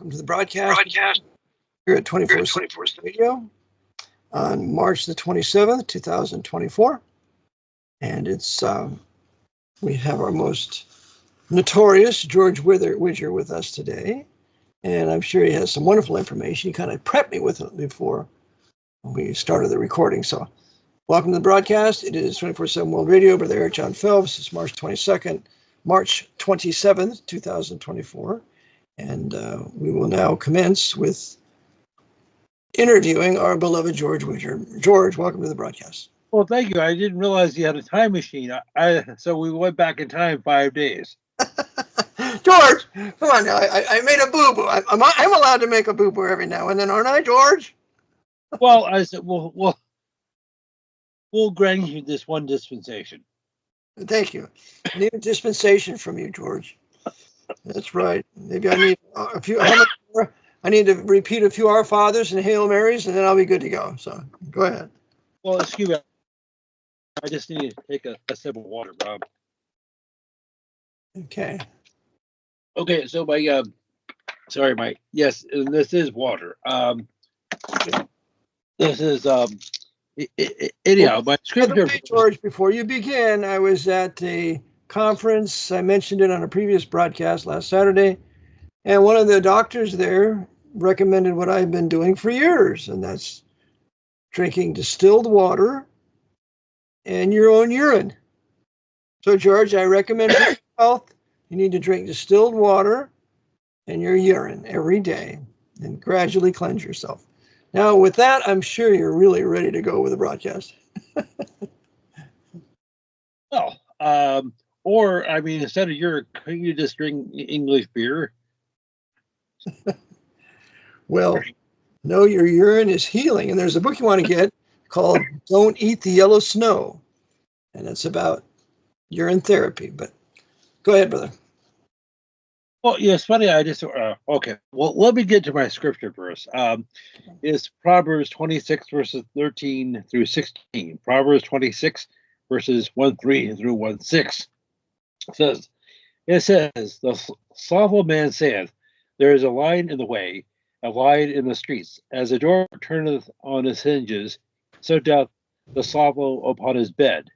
welcome to the broadcast here at 24/7 Radio on March the 27th, 2024. And it's we have our most notorious George Widger with us today. And I'm sure he has some wonderful information. He kind of prepped me with it before we started the recording. So welcome to the broadcast. It is 24/7 World Radio, Brother Eric John Phelps. It's March 27th, 2024. And we will now commence with interviewing our beloved George Widger. George, welcome to the broadcast. Well, thank you. I didn't realize you had a time machine. So we went back in time 5 days. George, come on now. I made a boo-boo. I'm allowed to make a boo-boo every now and then, aren't I, George? Well, I said, we'll grant you this one dispensation. Thank you. I need a dispensation from you, George. That's right. Maybe I need a few. How much more? I need to repeat a few Our Fathers and Hail Marys, and then I'll be good to go. So go ahead. Well, excuse me. I just need to take a sip of water, Bob. Okay. Okay. So sorry, Mike. Yes, and this is water. This is anyhow. My scripture. George, before you begin, I was at a conference. I mentioned it on a previous broadcast last Saturday, and one of the doctors there recommended what I've been doing for years, and that's drinking distilled water and your own urine. So, George, I recommend for your health, you need to drink distilled water and your urine every day and gradually cleanse yourself. Now, with that, I'm sure you're really ready to go with the broadcast. Well, or, I mean, instead of urine, couldn't you just drink English beer? Well, no, your urine is healing. And there's a book you want to get called Don't Eat the Yellow Snow. And it's about urine therapy. But go ahead, brother. Well, yeah, it's funny. I just, okay. Well, let me get to my scripture verse. It's Proverbs 26, verses 13 through 16. Proverbs 26, verses 1:3 through 1:6. It says, the slothful man saith, there is a lion in the way, a lion in the streets. As a door turneth on his hinges, so doth the slothful upon his bed.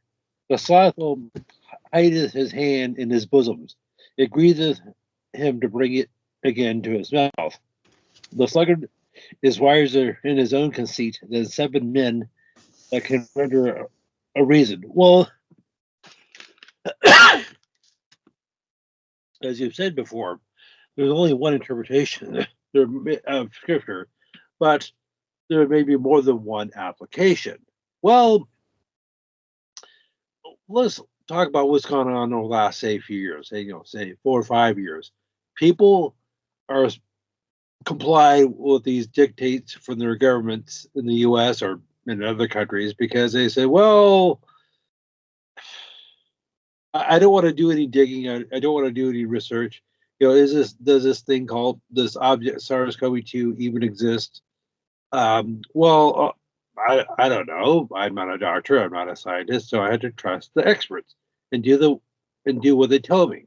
The slothful hideth his hand in his bosoms. It grieveth him to bring it again to his mouth. The sluggard is wiser in his own conceit than 7 men that can render a reason. Well, as you've said before, there's only one interpretation of scripture, but there may be more than one application. Well, let's talk about what's gone on over the last, say, few years, say 4 or 5 years. People are comply with these dictates from their governments in the U.S. or in other countries because they say, well, I don't want to do any digging. I don't want to do any research. Does this thing called this object SARS-CoV-2 even exist? Well, I don't know. I'm not a doctor. I'm not a scientist, so I had to trust the experts and do what they tell me.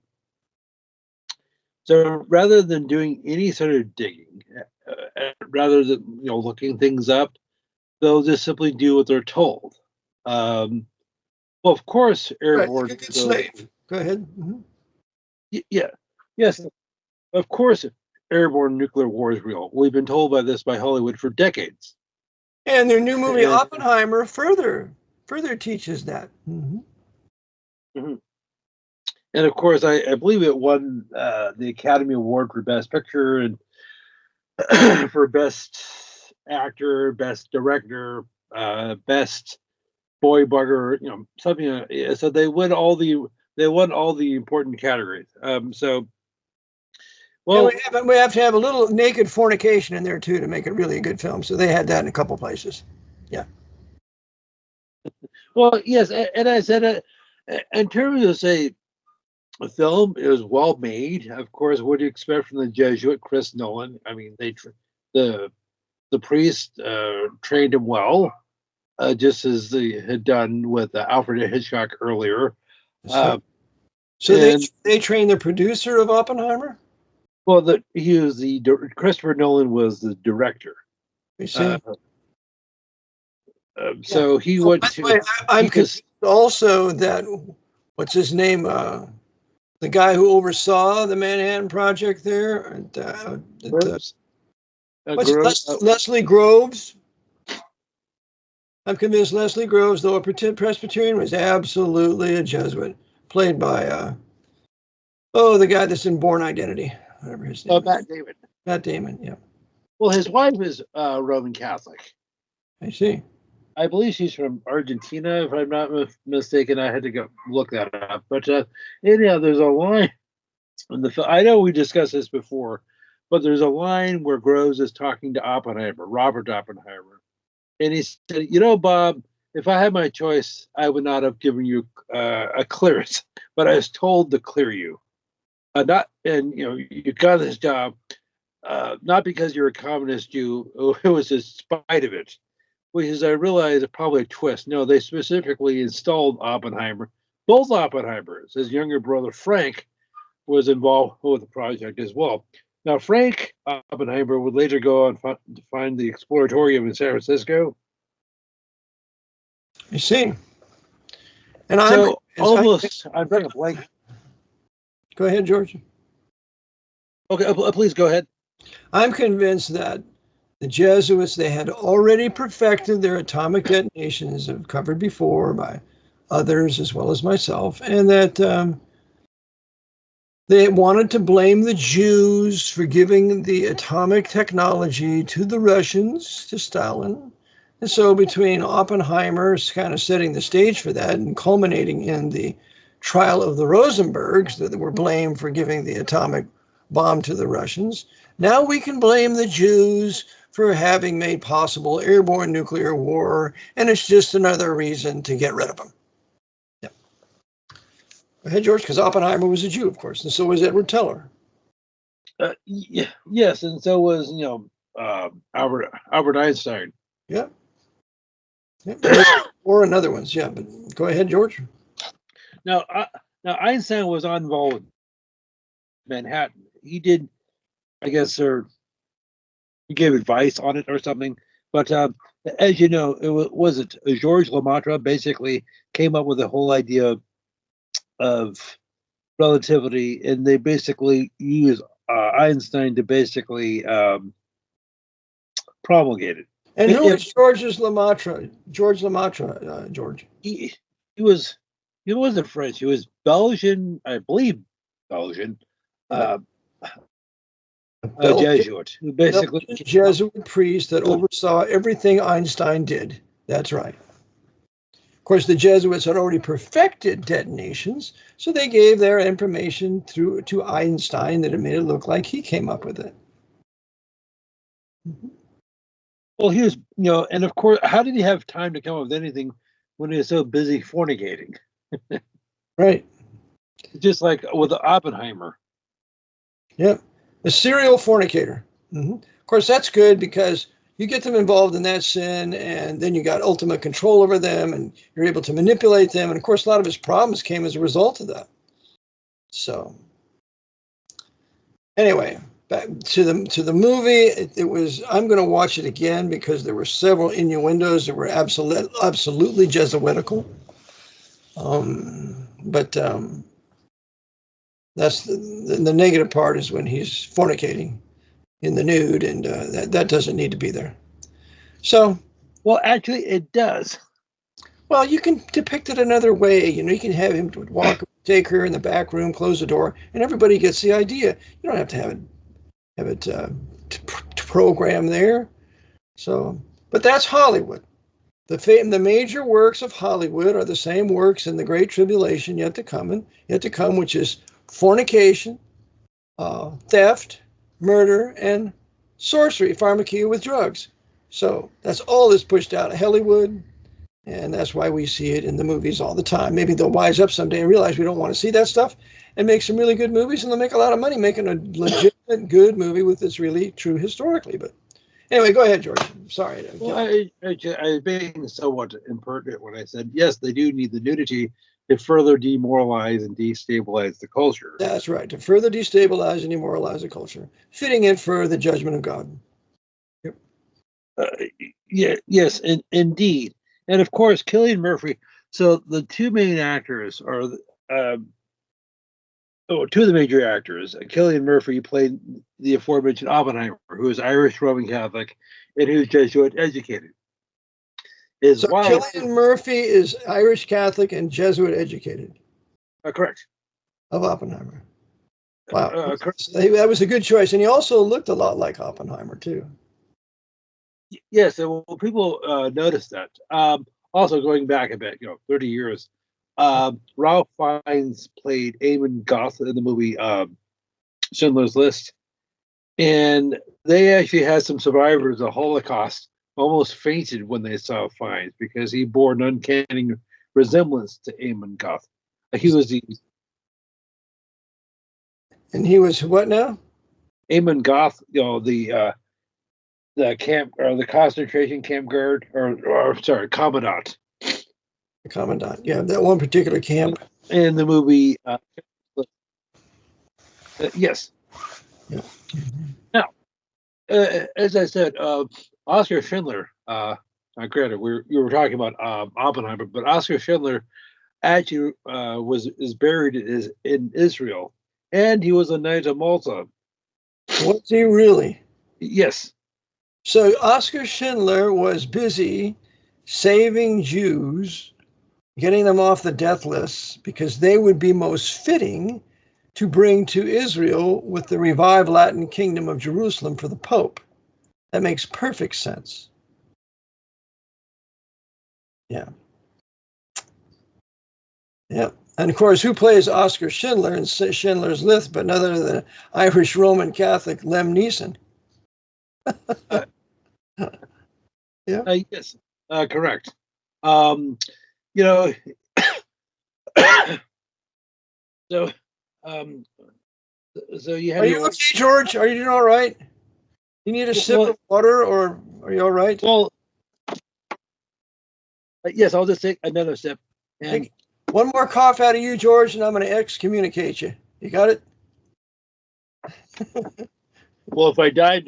So rather than doing any sort of digging, rather than looking things up, they'll just simply do what they're told. Well, of course, airborne. Right, good slave. Go ahead. Mm-hmm. Yeah. Yes. Of course, airborne nuclear war is real. We've been told by Hollywood for decades. And their new movie Oppenheimer further teaches that. Mm-hmm. Mm-hmm. And of course, I believe it won the Academy Award for Best Picture and for Best Actor, Best Director, Best Boy Bugger, something. So they won all the important categories. Well, and we have to have a little naked fornication in there too to make it really a good film. So they had that in a couple places. Yeah. Well, yes, and I said, in terms of say, a film is well made. Of course, what do you expect from the Jesuit Chris Nolan? I mean, the priest trained him well. Just as they had done with Alfred Hitchcock earlier. So they trained the producer of Oppenheimer? Well, Christopher Nolan was the director. You see? So he Oh, went by the to. way, I'm convinced also that what's his name? The guy who oversaw the Manhattan Project there. Leslie Groves. I'm convinced Leslie Groves, though a Presbyterian, was absolutely a Jesuit, played by the guy that's in Born Identity, whatever his name is. Matt Damon. Matt Damon, yeah. Well, his wife is Roman Catholic. I see. I believe she's from Argentina, if I'm not mistaken. I had to go look that up. But anyhow, there's a line in the film. I know we discussed this before, but there's a line where Groves is talking to Oppenheimer, Robert Oppenheimer, and he said, "You know, Bob, if I had my choice, I would not have given you a clearance, but I was told to clear you. You got this job not because you're a communist Jew. It was in spite of it." Which is, I realize, probably a twist. No, they specifically installed Oppenheimer. Both Oppenheimers. His younger brother, Frank, was involved with the project as well. Now, Frank Oppenheimer would later go on to find the Exploratorium in San Francisco. You see. And I'm trying to blank. Go ahead, George. Okay, please go ahead. I'm convinced that the Jesuits, they had already perfected their atomic detonations, I've covered before by others as well as myself, and that they wanted to blame the Jews for giving the atomic technology to the Russians, to Stalin. And so between Oppenheimer kind of setting the stage for that and culminating in the trial of the Rosenbergs that were blamed for giving the atomic bomb to the Russians, now we can blame the Jews for having made possible airborne nuclear war, and it's just another reason to get rid of them. Yeah. Go ahead, George, because Oppenheimer was a Jew, of course, and so was Edward Teller. Yes, and so was Albert Einstein. Yeah. Or another ones, yeah. But go ahead, George. Now Einstein was involved with Manhattan. He did, I guess, he gave advice on it or something. But as you know, it Georges Lemaitre basically came up with the whole idea of relativity, and they basically used Einstein to basically promulgate it. And who is Georges Lemaitre? Georges Lemaitre, George. He wasn't French. He was Belgian, I believe. Belgian. A Jesuit, who basically Jesuit priest that oversaw everything Einstein did. That's right. Of course, the Jesuits had already perfected detonations, so they gave their information to Einstein that it made it look like he came up with it. Well, he was, and of course, how did he have time to come up with anything when he was so busy fornicating? Right. Just like with Oppenheimer. Yeah. A serial fornicator. Mm-hmm. Of course, that's good because you get them involved in that sin, and then you got ultimate control over them, and you're able to manipulate them. And of course, a lot of his problems came as a result of that. So, anyway, back to the movie. It was. I'm going to watch it again because there were several innuendos that were absolutely Jesuitical. But that's the negative part is when he's fornicating in the nude, and that doesn't need to be there. So, well, actually, it does. Well, you can depict it another way. You can have him take her in the back room, close the door, and everybody gets the idea. You don't have to have it programmed there. So, but that's Hollywood. The major works of Hollywood are the same works in the Great Tribulation yet to come, which is fornication, theft, murder, and sorcery, pharmakeia with drugs. So that's all that's pushed out of Hollywood, and that's why we see it in the movies all the time. Maybe they'll wise up someday and realize we don't want to see that stuff and make some really good movies, and they'll make a lot of money making a legitimate good movie with this really true historically. But anyway, go ahead, George. Sorry. Well, I was being somewhat impertinent when I said, yes, they do need the nudity, to further demoralize and destabilize the culture. That's right, to further destabilize and demoralize the culture, fitting it for the judgment of God. Yep. Yes, indeed. And of course, Cillian Murphy. So the two main actors are two of the major actors. Cillian Murphy played the aforementioned Oppenheimer, who is Irish Roman Catholic and who's Jesuit educated. His wife, Cillian Murphy is Irish Catholic and Jesuit educated. Correct. Of Oppenheimer. Wow. Correct. That was a good choice. And he also looked a lot like Oppenheimer, too. Yes, and people noticed that. Also, going back a bit, 30 years, Ralph Fiennes played Eamon Goth in the movie Schindler's List. And they actually had some survivors of the Holocaust almost fainted when they saw Fiennes because he bore an uncanny resemblance to Eamon Goth. He was the... And he was what now? Eamon Goth, the camp or the concentration camp guard, or sorry, commandant. The commandant, yeah, that one particular camp. In the movie, yes. Yeah. Now, as I said, Oscar Schindler. Granted, you were talking about Oppenheimer, but Oscar Schindler actually is buried in Israel, and he was a Knight of Malta. Was he really? Yes. So Oscar Schindler was busy saving Jews, getting them off the death list, because they would be most fitting to bring to Israel with the revived Latin kingdom of Jerusalem for the Pope. That makes perfect sense. Yeah. Yeah. And of course, who plays Oscar Schindler in Schindler's List but none other than Irish Roman Catholic Lem Neeson? Yeah. Yes, correct. So so you have. Are you okay, George? Are you doing all right? You need a sip of water, or are you all right? Well, yes, I'll just take another sip. And one more cough out of you, George, and I'm going to excommunicate you. You got it? Well, if I died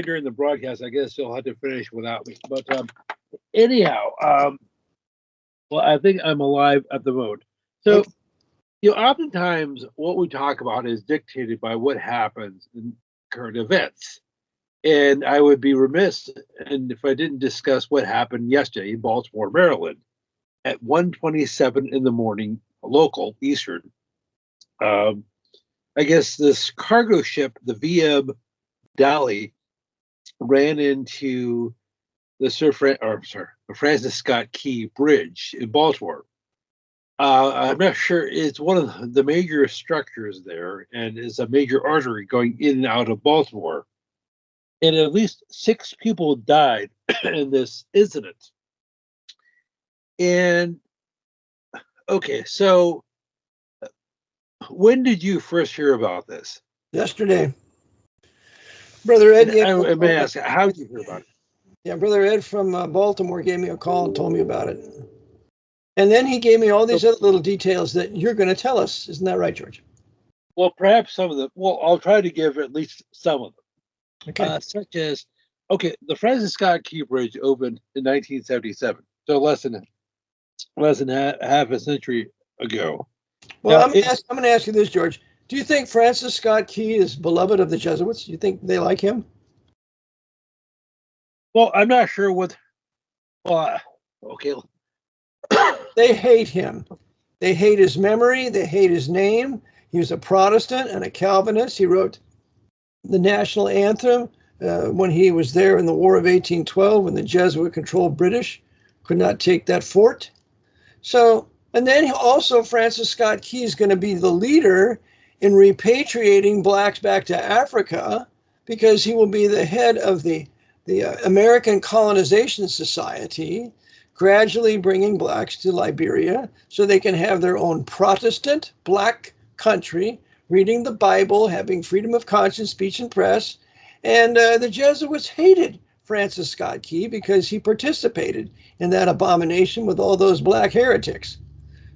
during the broadcast, I guess you'll have to finish without me. But anyhow, well, I think I'm alive at the moment. So, Okay. Oftentimes what we talk about is dictated by what happens in current events. And I would be remiss if I didn't discuss what happened yesterday in Baltimore, Maryland, at 1:27 in the morning, local Eastern. I guess this cargo ship, the VM Dali, ran into the Francis Scott Key Bridge in Baltimore. I'm not sure. It's one of the major structures there, and is a major artery going in and out of Baltimore. And at least 6 people died in this incident. And okay, so when did you first hear about this? Yesterday. Brother Ed. I may ask, how did you hear about it? Yeah, Brother Ed from Baltimore gave me a call and told me about it. And then he gave me all these other little details that you're going to tell us. Isn't that right, George? Well, perhaps some of them. Well, I'll try to give at least some of them. Okay. Such as, the Francis Scott Key Bridge opened in 1977, so less than half a century ago. Well, now, I'm going to ask you this, George. Do you think Francis Scott Key is beloved of the Jesuits? Do you think they like him? Well, I'm not sure what. Well, okay. They hate him. They hate his memory. They hate his name. He was a Protestant and a Calvinist. He wrote the national anthem when he was there in the War of 1812, when the Jesuit-controlled British could not take that fort. So, and then also Francis Scott Key is going to be the leader in repatriating blacks back to Africa, because he will be the head of the American Colonization Society, gradually bringing blacks to Liberia so they can have their own Protestant black country, reading the Bible, having freedom of conscience, speech, and press. And the Jesuits hated Francis Scott Key because he participated in that abomination with all those black heretics.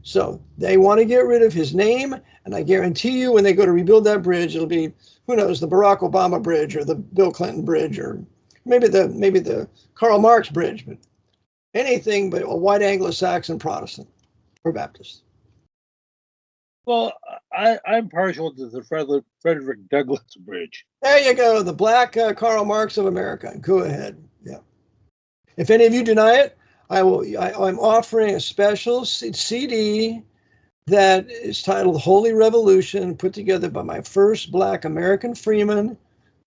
So they want to get rid of his name, and I guarantee you when they go to rebuild that bridge, it'll be, who knows, the Barack Obama bridge or the Bill Clinton bridge or maybe the Karl Marx bridge, but anything but a white Anglo-Saxon Protestant or Baptist. Well, I'm partial to the Frederick Douglass Bridge. There you go, the black Karl Marx of America. Go ahead. Yeah. If any of you deny it, I'm offering a special CD that is titled Holy Revolution, put together by my first black American freeman,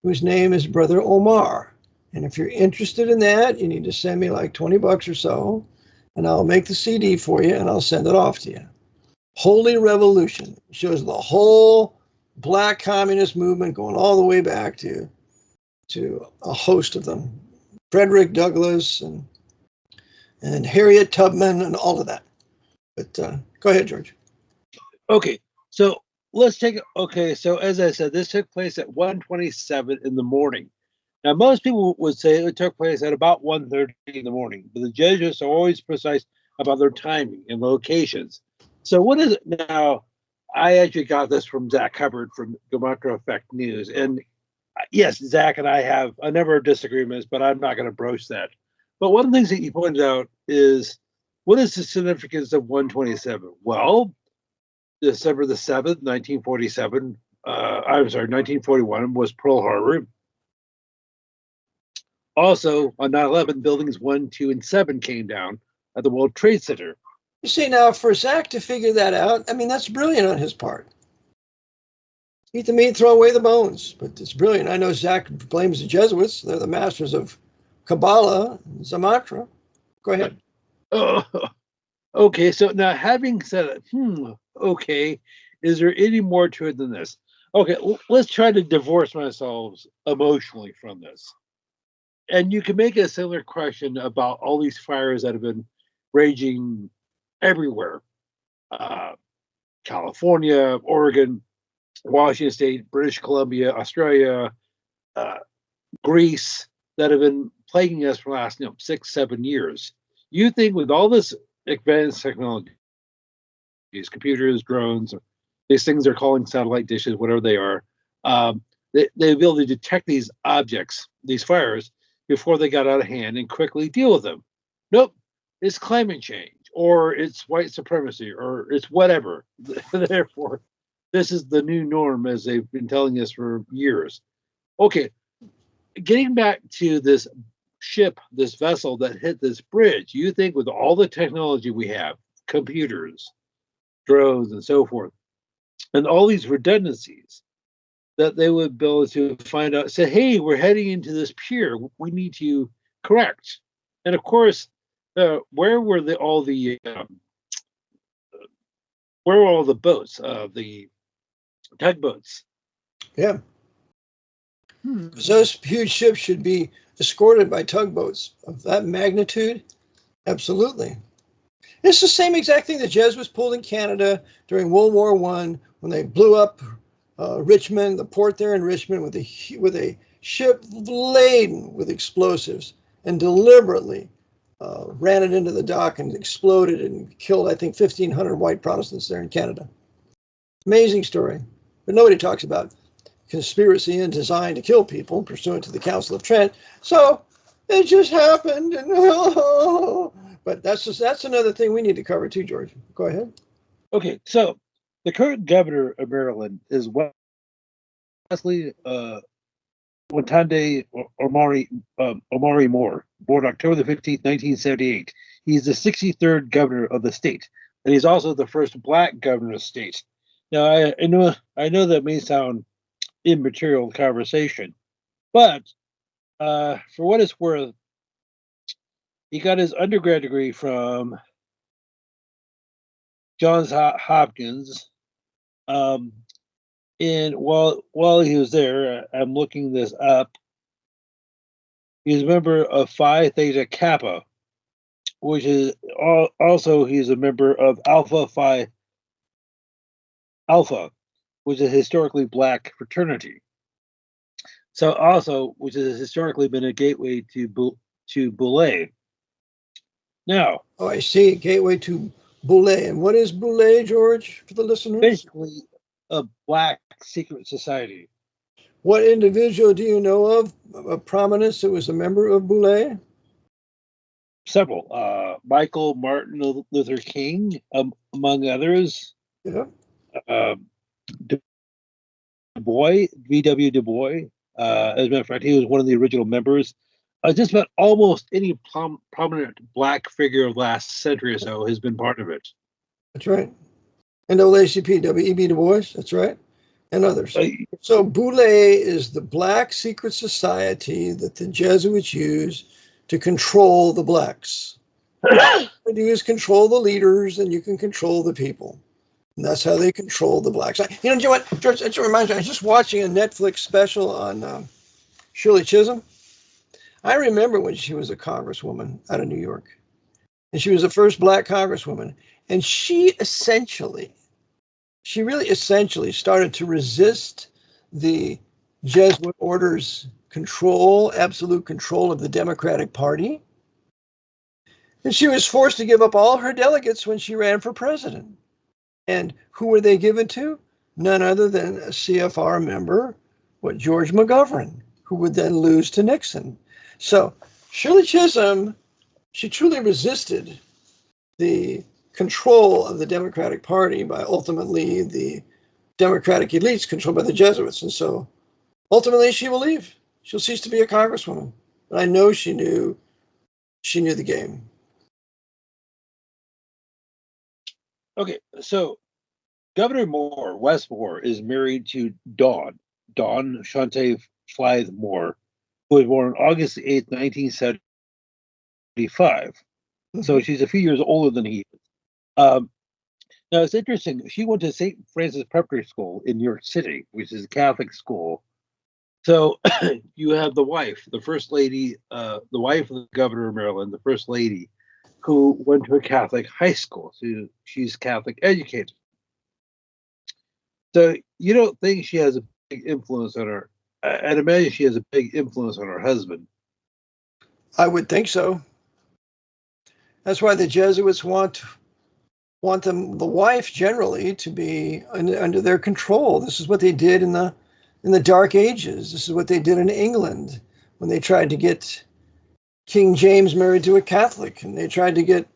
whose name is Brother Omar. And if you're interested in that, you need to send me like $20 or so, and I'll make the CD for you and I'll send it off to you. Holy Revolution shows the whole black communist movement going all the way back to a host of them. Frederick Douglass and Harriet Tubman and all of that. But go ahead, George. Okay, so let's take. Okay, so as I said, this took place at 1:27 in the morning. Now, most people would say it took place at about 1:30 in the morning, but the Jesuits are always precise about their timing and locations. So what is it now? I actually got this from Zach Hubbard from Gematria Effect News, and yes, Zach and I have a number of disagreements, but I'm not going to broach that. But one of the things that he pointed out is, what is the significance of 127? Well, December the 7th, 1947, 1941 was Pearl Harbor. Also, on 9/11, buildings 1, 2, and 7 came down at the World Trade Center. You see, now for Zach to figure that out, I mean, that's brilliant on his part. Eat the meat, throw away the bones, but it's brilliant. I know Zach blames the Jesuits. They're the masters of Kabbalah and Sumatra. Go ahead. Oh, okay, so now having said it, okay, is there any more to it than this? Okay, let's try to divorce ourselves emotionally from this. And you can make a similar question about all these fires that have been raging everywhere. California, Oregon, Washington State, British Columbia, Australia, Greece, that have been plaguing us for the last 6, 7 years. You think with all this advanced technology, these computers, drones, these things they're calling satellite dishes, whatever they are, they'll be able to detect these objects, these fires, before they got out of hand and quickly deal with them. Nope, it's climate change, or it's white supremacy, or it's whatever. Therefore, this is the new norm, as they've been telling us for years. Okay, getting back to this ship, this vessel that hit this bridge, you think with all the technology we have, computers, drones, and so forth, and all these redundancies, that they would be able to find out, say, hey, we're heading into this pier, we need to correct. And of course, where were all the boats, the tugboats? Yeah. Those huge ships should be escorted by tugboats of that magnitude. Absolutely. It's the same exact thing the Jesuits pulled in Canada during World War I when they blew up Richmond, the port there in Richmond, with a ship laden with explosives, and deliberately ran it into the dock and exploded and killed, I think, 1,500 white Protestants there in Canada. Amazing story. But nobody talks about conspiracy and design to kill people pursuant to the Council of Trent. So it just happened. But that's another thing we need to cover too, George. Go ahead. Okay, so the current governor of Maryland is Wesley Wantande Omari Moore, born October the 15th, 1978. He's the 63rd governor of the state, and he's also the first black governor of the state. Now, I know that may sound immaterial conversation, but for what it's worth, he got his undergrad degree from Johns Hopkins. And while he was there, I'm looking this up. He's a member of Phi Theta Kappa, which is also he's a member of Alpha Phi Alpha, which is a historically black fraternity. So also, which has historically been a gateway to Boulay. Now, I see, gateway to Boule. And what is Boule, George, for the listeners? Basically, a black secret society. What individual do you know of prominence that was a member of Boule? Several. Michael Martin Luther King, among others. Yeah. Du Bois, V.W. Du Bois. As a matter of fact, he was one of the original members. Just about almost any prominent black figure of last century or so has been part of it. That's right. NAACP, W.E.B. Du Bois, that's right, and others. So Boule is the black secret society that the Jesuits use to control the blacks. What you do is control the leaders, and you can control the people. And that's how they control the blacks. You know what, George, it reminds me, I was just watching a Netflix special on Shirley Chisholm. I remember when she was a congresswoman out of New York. And she was the first black congresswoman. And she really essentially started to resist the Jesuit order's control, absolute control of the Democratic Party. And she was forced to give up all her delegates when she ran for president. And who were they given to? None other than a CFR member, George McGovern, who would then lose to Nixon. So Shirley Chisholm, she truly resisted the control of the Democratic Party by ultimately the Democratic elites controlled by the Jesuits. And so ultimately she will leave. She'll cease to be a congresswoman. But I know she knew the game. Okay, so Governor Moore, Wes Moore, is married to Dawn Shante Flythe Moore, who was born on August 8th, 1975. So she's a few years older than he is. Now, it's interesting. She went to St. Francis Preparatory School in New York City, which is a Catholic school. So you have the wife, the first lady, the wife of the governor of Maryland, the first lady, who went to a Catholic high school. So she's Catholic educated. So you don't think she has a big influence on her? I'd imagine she has a big influence on her husband. I would think so. That's why the Jesuits want the wife generally to be under their control. This is what they did in the Dark Ages. This is what they did in England when they tried to get King James married to a Catholic, and they tried to get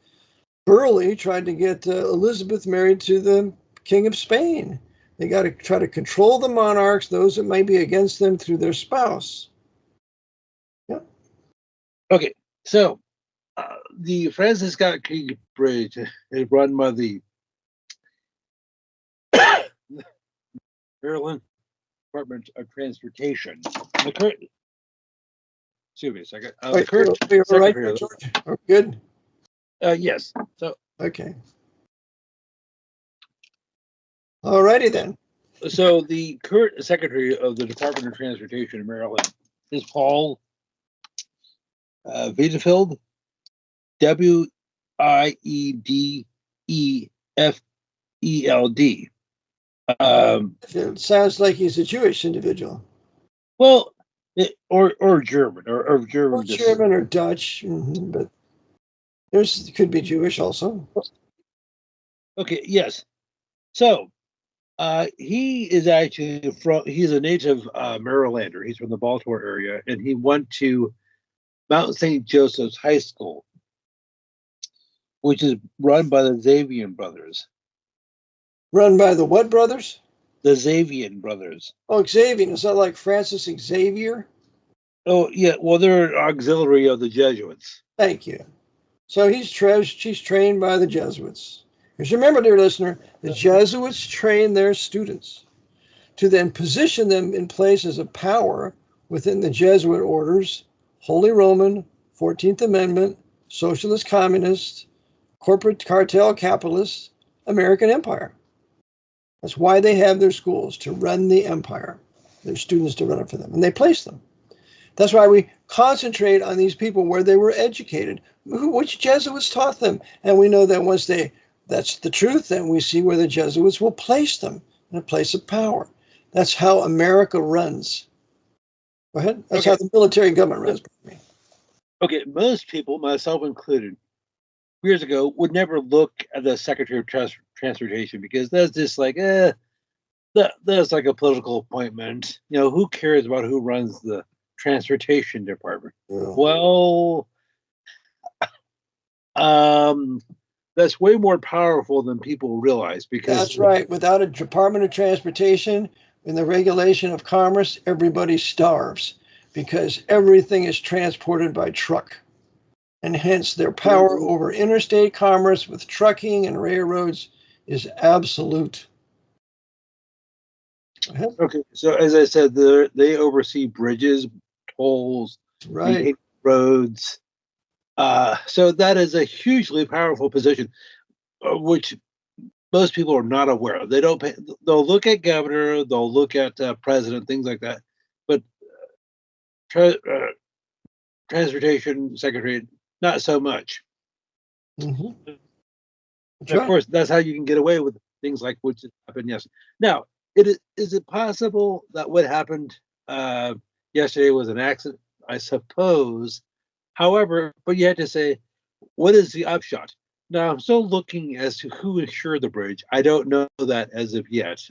Elizabeth married to the King of Spain. They got to try to control the monarchs, those that might be against them, through their spouse. Yeah. Okay, so the Francis Scott Key Bridge is run by the Maryland Department of Transportation. Excuse me a second. The current secretary right, George? Oh, good. Yes. So okay. All righty then. So the current secretary of the Department of Transportation in Maryland is Paul Wiedefeld, Wiedefeld. It sounds like he's a Jewish individual. Well, or German or German. Or German or Dutch, but could be Jewish also. Okay. Yes. So. He is actually he's a native Marylander. He's from the Baltimore area, and he went to Mount St. Joseph's High School, which is run by the Xavier brothers. Run by the what brothers? The Xavier brothers. Oh, Xavier. Is that like Francis Xavier? Oh, yeah. Well, they're an auxiliary of the Jesuits. Thank you. So she's trained by the Jesuits. Because remember, dear listener, the Jesuits train their students to then position them in places of power within the Jesuit orders, Holy Roman, 14th Amendment, Socialist Communist, Corporate Cartel Capitalist, American Empire. That's why they have their schools, to run the empire, their students to run it for them, and they place them. That's why we concentrate on these people where they were educated, which Jesuits taught them. And we know that once that's the truth, then we see where the Jesuits will place them in a place of power. That's how America runs. Go ahead. That's how the military government runs. Okay, most people, myself included, years ago would never look at the Secretary of Transportation because that's just like, that's like a political appointment. Who cares about who runs the transportation department? Yeah. Well, that's way more powerful than people realize because That's right. Without a Department of Transportation and the regulation of commerce, everybody starves because everything is transported by truck. And hence their power over interstate commerce with trucking and railroads is absolute. Okay, so as I said, they oversee bridges, tolls, Right. roads. So that is a hugely powerful position, which most people are not aware of. They don't pay, they'll look at governor, they'll look at president, things like that, but transportation secretary, not so much. Mm-hmm. Of course, that's how you can get away with things like what just happened yesterday. Now, is it possible that what happened yesterday was an accident? I suppose. However, but you have to say, what is the upshot? Now, I'm still looking as to who insured the bridge. I don't know that as of yet.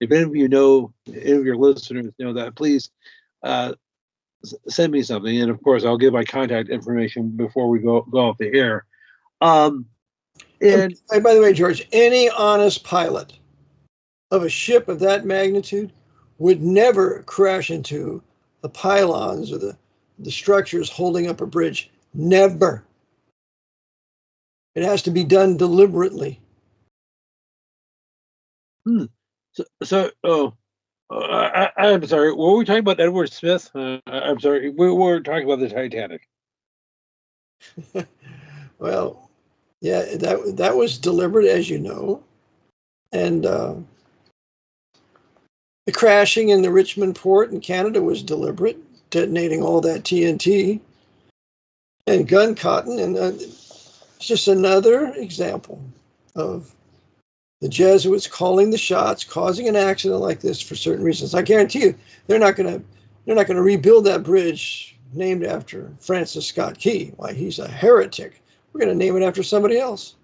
If any of you know, any of your listeners know that, please send me something. And of course, I'll give my contact information before we go off the air. And by the way, George, any honest pilot of a ship of that magnitude would never crash into the pylons or the structures holding up a bridge. Never. It has to be done deliberately. I'm sorry. Were we talking about Edward Smith? I'm sorry. We were talking about the Titanic. Well, yeah, that was deliberate, as you know. And the crashing in the Richmond port in Canada was deliberate, detonating all that TNT and gun cotton. And it's just another example of the Jesuits calling the shots, causing an accident like this for certain reasons. I guarantee you, they're not going to rebuild that bridge named after Francis Scott Key. Why, he's a heretic. We're going to name it after somebody else.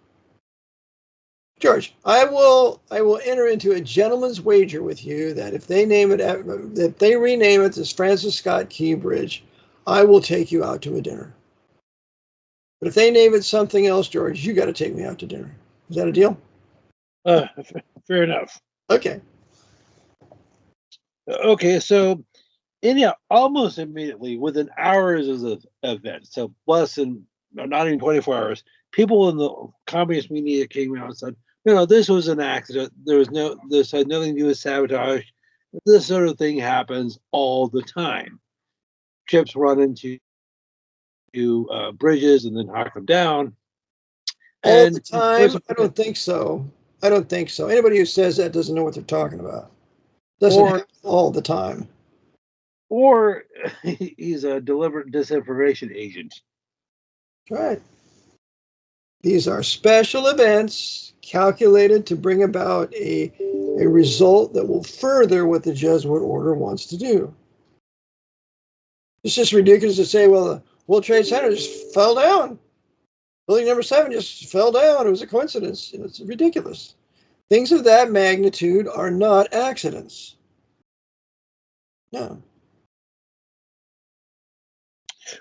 George, I will enter into a gentleman's wager with you that if they rename it as Francis Scott Key Bridge, I will take you out to a dinner. But if they name it something else, George, you got to take me out to dinner. Is that a deal? Fair enough. Okay. Okay, so India almost immediately, within hours of the event, so less than not even 24 hours, people in the communist media came out and said, this was an accident. This had nothing to do with sabotage. This sort of thing happens all the time. Ships run into bridges and then knock them down. All the time? I don't think so. Anybody who says that doesn't know what they're talking about. Doesn't happen all the time. Or he's a deliberate disinformation agent. Right. These are special events calculated to bring about a result that will further what the Jesuit order wants to do. It's just ridiculous to say, well, the World Trade Center just fell down. Building number 7 just fell down. It was a coincidence. It's ridiculous. Things of that magnitude are not accidents. No.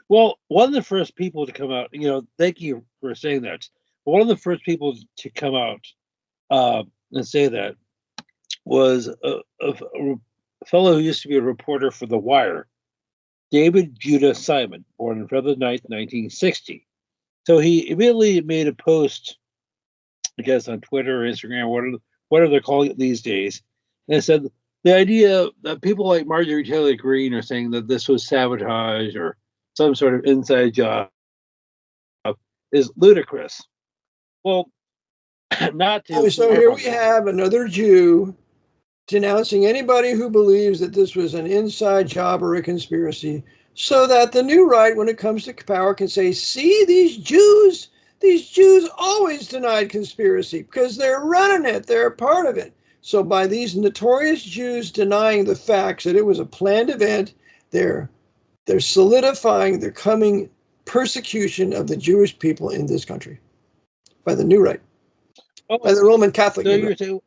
Well, one of the first people to come out, thank you for saying that. One of the first people to come out and say that was a fellow who used to be a reporter for The Wire, David Judah Simon, born on February 9th, 1960. So he immediately made a post, I guess, on Twitter or Instagram, whatever they're calling it these days, and said the idea that people like Marjorie Taylor Greene are saying that this was sabotage or some sort of inside job is ludicrous. Well, not to. So here we have another Jew denouncing anybody who believes that this was an inside job or a conspiracy, so that the new right, when it comes to power, can say, see, these Jews always denied conspiracy because they're running it, they're a part of it. So by these notorious Jews denying the facts that it was a planned event, they're solidifying the coming persecution of the Jewish people in this country. by the New Rite, by the Roman Catholic. So you're saying,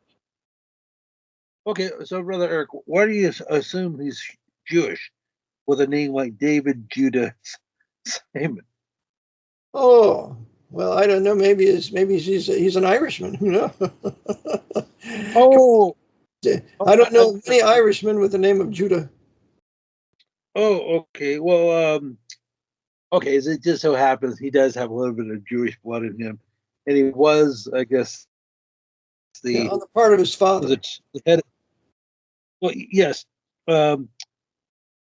okay, so Brother Eric, why do you assume he's Jewish with a name like David Judah Simon? Oh, well, I don't know. Maybe he's an Irishman. You know. Oh, I don't know any Irishmen with the name of Judah. Oh, okay. Well, okay. As it just so happens, he does have a little bit of Jewish blood in him, and he was, I guess, On the part of his father. The head. Well, yes. And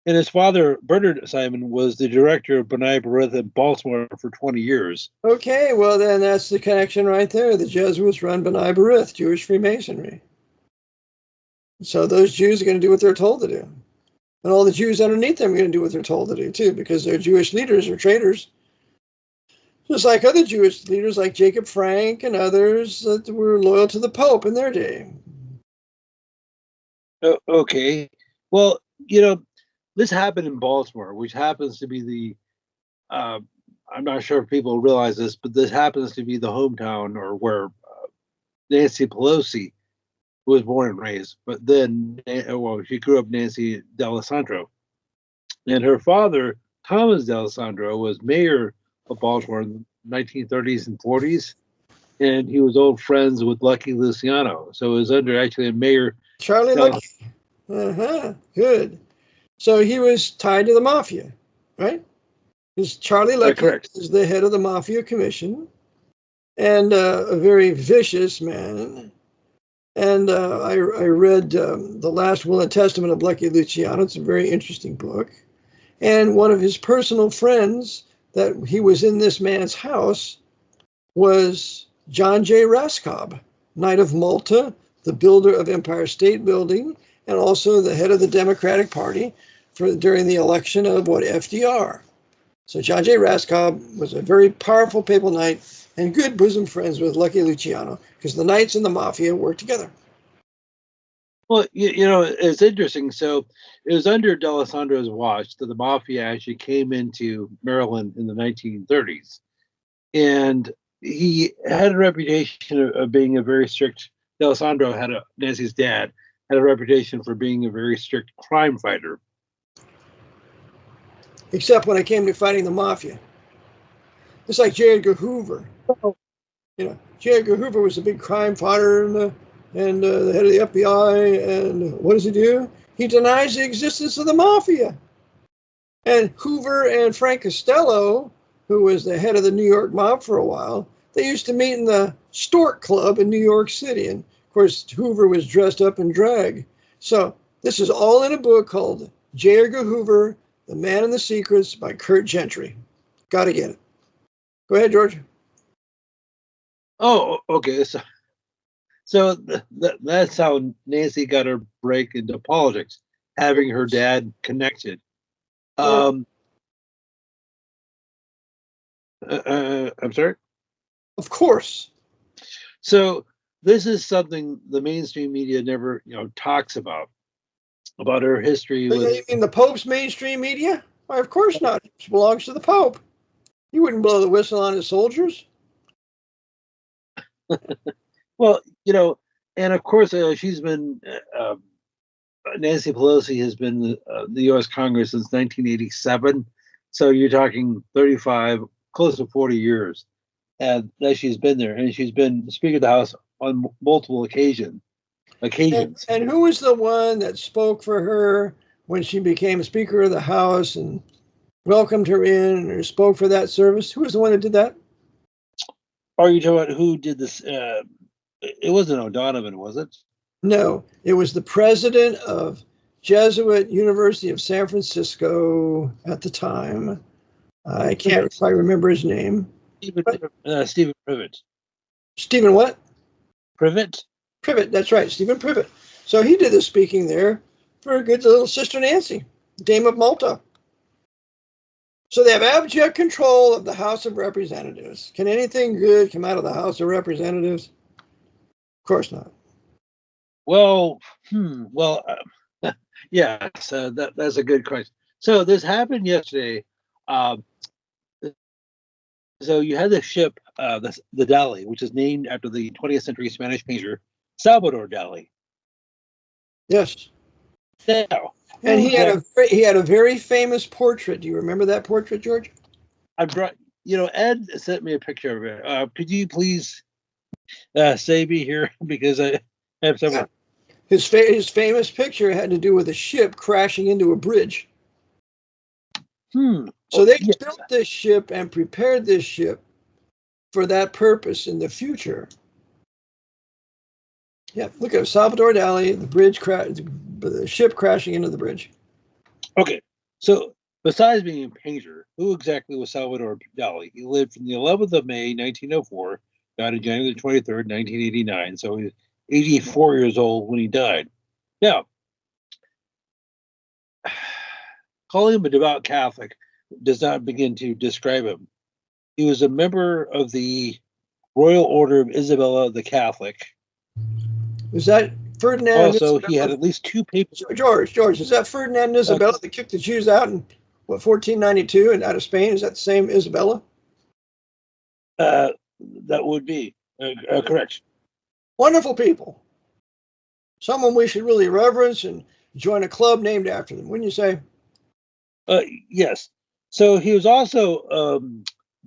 his father, Bernard Simon, was the director of B'nai B'rith in Baltimore for 20 years. Okay, well then that's the connection right there. The Jesuits run B'nai B'rith, Jewish Freemasonry. So those Jews are going to do what they're told to do. And all the Jews underneath them are going to do what they're told to do too, because their Jewish leaders are traitors. Just like other Jewish leaders like Jacob Frank and others that were loyal to the Pope in their day. Okay. Well, you know, this happened in Baltimore, which happens to be the, I'm not sure if people realize this, but this happens to be the hometown or where Nancy Pelosi was born and raised. But then, well, she grew up Nancy D'Alessandro. And her father, Thomas D'Alessandro, was mayor of Baltimore in the 1930s and 40s. And he was old friends with Lucky Luciano. So it was under actually a mayor. Charlie Lucky. Good. So he was tied to the mafia, right? Because Charlie Lucky is the head of the Mafia Commission and a very vicious man. And I read The Last Will and Testament of Lucky Luciano. It's a very interesting book. And one of his personal friends that he was in this man's house was John J. Raskob, Knight of Malta, the builder of Empire State Building, and also the head of the Democratic Party during the election of FDR. So John J. Raskob was a very powerful papal knight and good bosom friends with Lucky Luciano because the knights and the mafia worked together. Well, you know, it's interesting. So it was under D'Alessandro's watch that the mafia actually came into Maryland in the 1930s. And he had a reputation of being a very strict, D'Alessandro Nancy's dad, had a reputation for being a very strict crime fighter. Except when it came to fighting the mafia. It's like J. Edgar Hoover. You know, J. Edgar Hoover was a big crime fighter and the head of the FBI. And what does he do? He denies the existence of the mafia. And Hoover and Frank Costello, who was the head of the New York mob for a while, they used to meet in the Stork Club in New York City. And of course, Hoover was dressed up in drag. So this is all in a book called J. Edgar Hoover, The Man and the Secrets by Kurt Gentry. Got to get it. Go ahead, George. Oh, okay. So that's how Nancy got her break into politics, having her dad connected. I'm sorry? Of course. So this is something the mainstream media never, talks about her history. You mean the Pope's mainstream media? Why, of course not. It belongs to the Pope. He wouldn't blow the whistle on his soldiers. Well, and of course, she's been, Nancy Pelosi has been the U.S. Congress since 1987. So you're talking 35, close to 40 years that she's been there. And she's been Speaker of the House on multiple occasions. And who was the one that spoke for her when she became Speaker of the House and welcomed her in and spoke for that service? Who was the one that did that? Are you talking about who did this? It wasn't O'Donovan, was it? No, it was the president of Jesuit University of San Francisco at the time. I can't quite remember his name. Stephen Privet. Stephen what? Privet? Privet, that's right, Stephen Privet. So he did the speaking there for a good little Sister Nancy, Dame of Malta. So they have abject control of the House of Representatives. Can anything good come out of the House of Representatives? Of course not. Well, yeah, so that's a good question. So this happened yesterday. So you had the ship, the Dali, which is named after the 20th century Spanish painter Salvador Dali. Yes. Now, And he had a very famous portrait. Do you remember that portrait, George? I brought, Ed sent me a picture of it. Could you please save me here because I have several. Yeah. His famous picture had to do with a ship crashing into a bridge. So they built this ship and prepared this ship for that purpose in the future. Yeah, look at Salvador Dali, the ship crashing into the bridge. Okay, so besides being a painter, who exactly was Salvador Dali? He lived from the 11th of May, 1904, died on January 23rd, 1989. So he was 84 years old when he died. Now, calling him a devout Catholic does not begin to describe him. He was a member of the Royal Order of Isabella the Catholic. Was that Ferdinand? Also, he had at least two papers. George, is that Ferdinand and Isabella that kicked the Jews out in 1492 and out of Spain? Is that the same Isabella? That would be correct. Wonderful people. Someone we should really reverence and join a club named after them, wouldn't you say? Yes. So he was also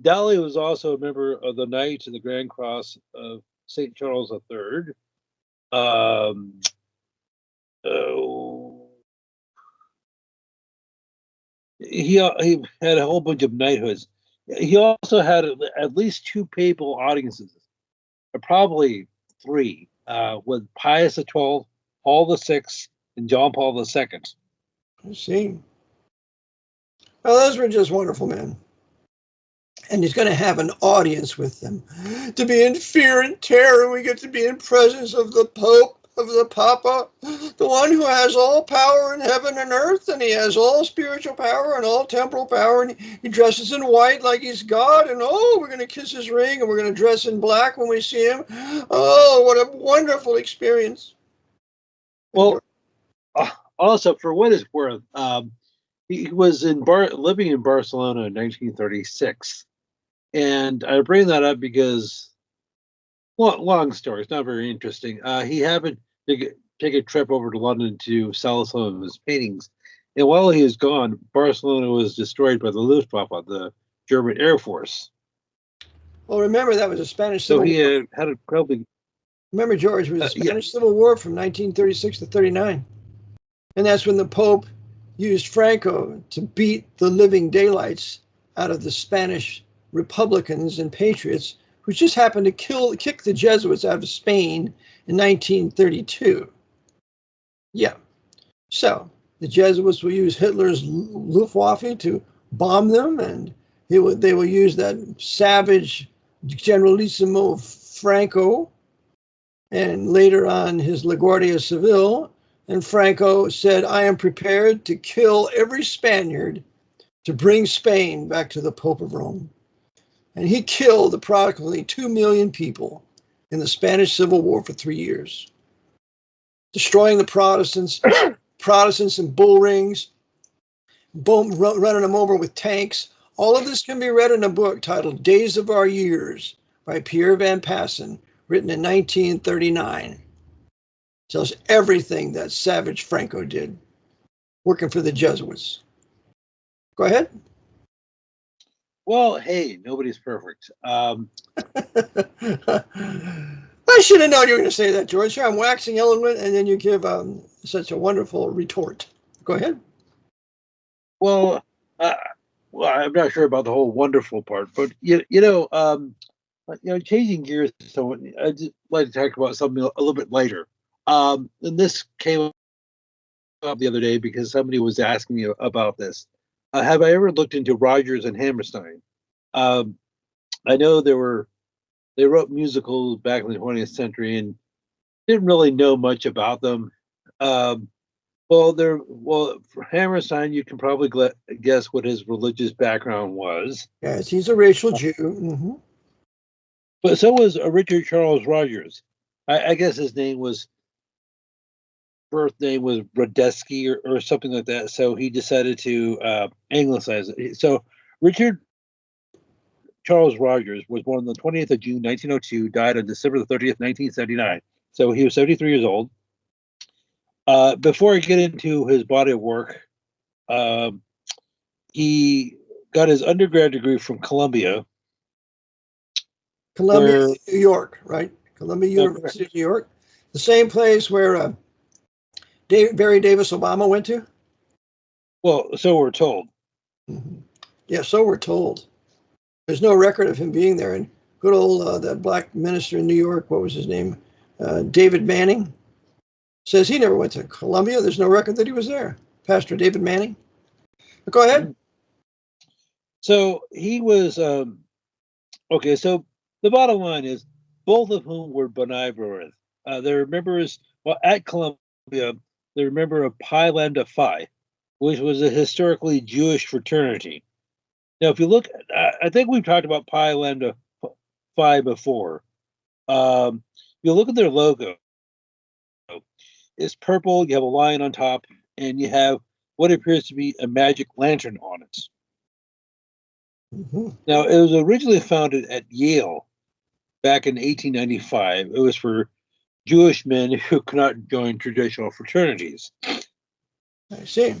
Dali was also a member of the Knights of the Grand Cross of St. Charles III. He had a whole bunch of knighthoods. He also had at least two papal audiences, probably three, with Pius XII, Paul VI, and John Paul II. I see. Well, those were just wonderful men. And he's going to have an audience with them. To be in fear and terror, we get to be in presence of the Pope, of the Papa, the one who has all power in heaven and earth, and he has all spiritual power and all temporal power, and he dresses in white like he's God, and we're going to kiss his ring, and we're going to dress in black when we see him. Oh, what a wonderful experience. Well, also, for what it's worth, he was living in Barcelona in 1936. And I bring that up because, long story, it's not very interesting. He happened to take a trip over to London to sell some of his paintings. And while he was gone, Barcelona was destroyed by the Luftwaffe, the German Air Force. Well, remember, that was a Spanish Civil War. So he had a probably. Remember, George, it was a Spanish Civil War from 1936 to 39. And that's when the Pope used Franco to beat the living daylights out of the Spanish Republicans and patriots, who just happened to kick the Jesuits out of Spain in 1932. Yeah. So the Jesuits will use Hitler's Luftwaffe to bomb them, and they will use that savage Generalissimo Franco, and later on his La Guardia Civil. And Franco said, I am prepared to kill every Spaniard to bring Spain back to the Pope of Rome. And he killed approximately 2 million people in the Spanish Civil War for 3 years, destroying the Protestants in bull rings, running them over with tanks. All of this can be read in a book titled Days of Our Years by Pierre Van Passen, written in 1939. Tells everything that savage Franco did, working for the Jesuits. Go ahead. Well, hey, nobody's perfect. I should have known you were going to say that, George. I'm waxing eloquent, and then you give such a wonderful retort. Go ahead. Well, I'm not sure about the whole wonderful part, but changing gears. So I'd just like to talk about something a little bit lighter. And this came up the other day because somebody was asking me about this. Have I ever looked into Rodgers and Hammerstein? I know they wrote musicals back in the 20th century and didn't really know much about them. For Hammerstein, you can probably guess what his religious background was. Yes, he's a racial Jew. Mm-hmm. But so was Richard Charles Rodgers. I guess his birth name was Brodesky or something like that. So he decided to anglicize it. So Richard Charles Rogers was born on the 20th of June, 1902, died on December the 30th, 1979. So he was 73 years old. Before I get into his body of work, he got his undergrad degree from Columbia. Columbia, New York, right? Columbia University of New York. The same place where Barry Davis Obama went to? Well, so we're told. Mm-hmm. Yeah, so we're told. There's no record of him being there. And good old that black minister in New York, what was his name? David Manning, says he never went to Columbia. There's no record that he was there. Pastor David Manning. But go ahead. So he was, okay, so the bottom line is both of whom were B'nai B'rith. They're members, well, at Columbia, they're a member of Pi Lambda Phi, which was a historically Jewish fraternity. Now, if you look, I think we've talked about Pi Lambda Phi before. You look at their logo. It's purple, you have a lion on top, and you have what appears to be a magic lantern on it. Mm-hmm. Now, it was originally founded at Yale back in 1895. It was for Jewish men who could not join traditional fraternities. I see.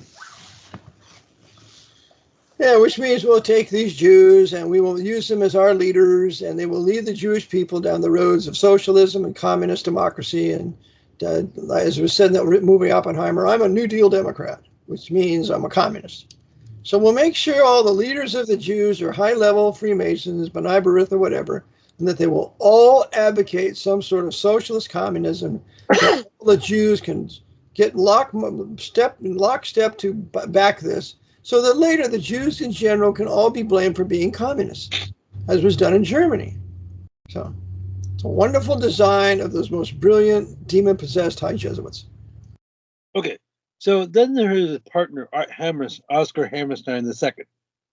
Yeah, which means we'll take these Jews and we will use them as our leaders, and they will lead the Jewish people down the roads of socialism and communist democracy. And as was said in that movie Oppenheimer, I'm a New Deal Democrat, which means I'm a communist. So we'll make sure all the leaders of the Jews are high-level Freemasons, B'nai B'rith or whatever, and that they will all advocate some sort of socialist communism that all the Jews can get lockstep to back this, so that later the Jews in general can all be blamed for being communists, as was done in Germany. So it's a wonderful design of those most brilliant demon-possessed high Jesuits. Okay, so then there is his partner, Oscar Hammerstein II.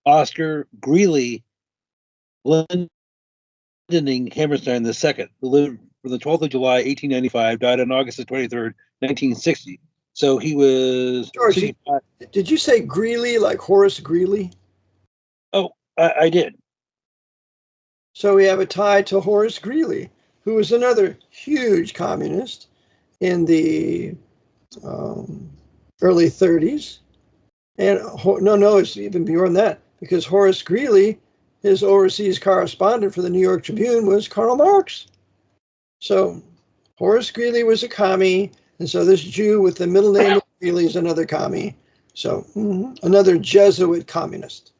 Oscar Greeley Hammerstein II, who lived from the 12th of July, 1895, died on August the 23rd, 1960. So he was... George, did you say Greeley like Horace Greeley? Oh, I did. So we have a tie to Horace Greeley, who was another huge communist in the early 30s. And no, it's even beyond that, because Horace Greeley, his overseas correspondent for the New York Tribune, was Karl Marx. So Horace Greeley was a commie, and so this Jew with the middle name of Greeley is another commie. So another Jesuit communist.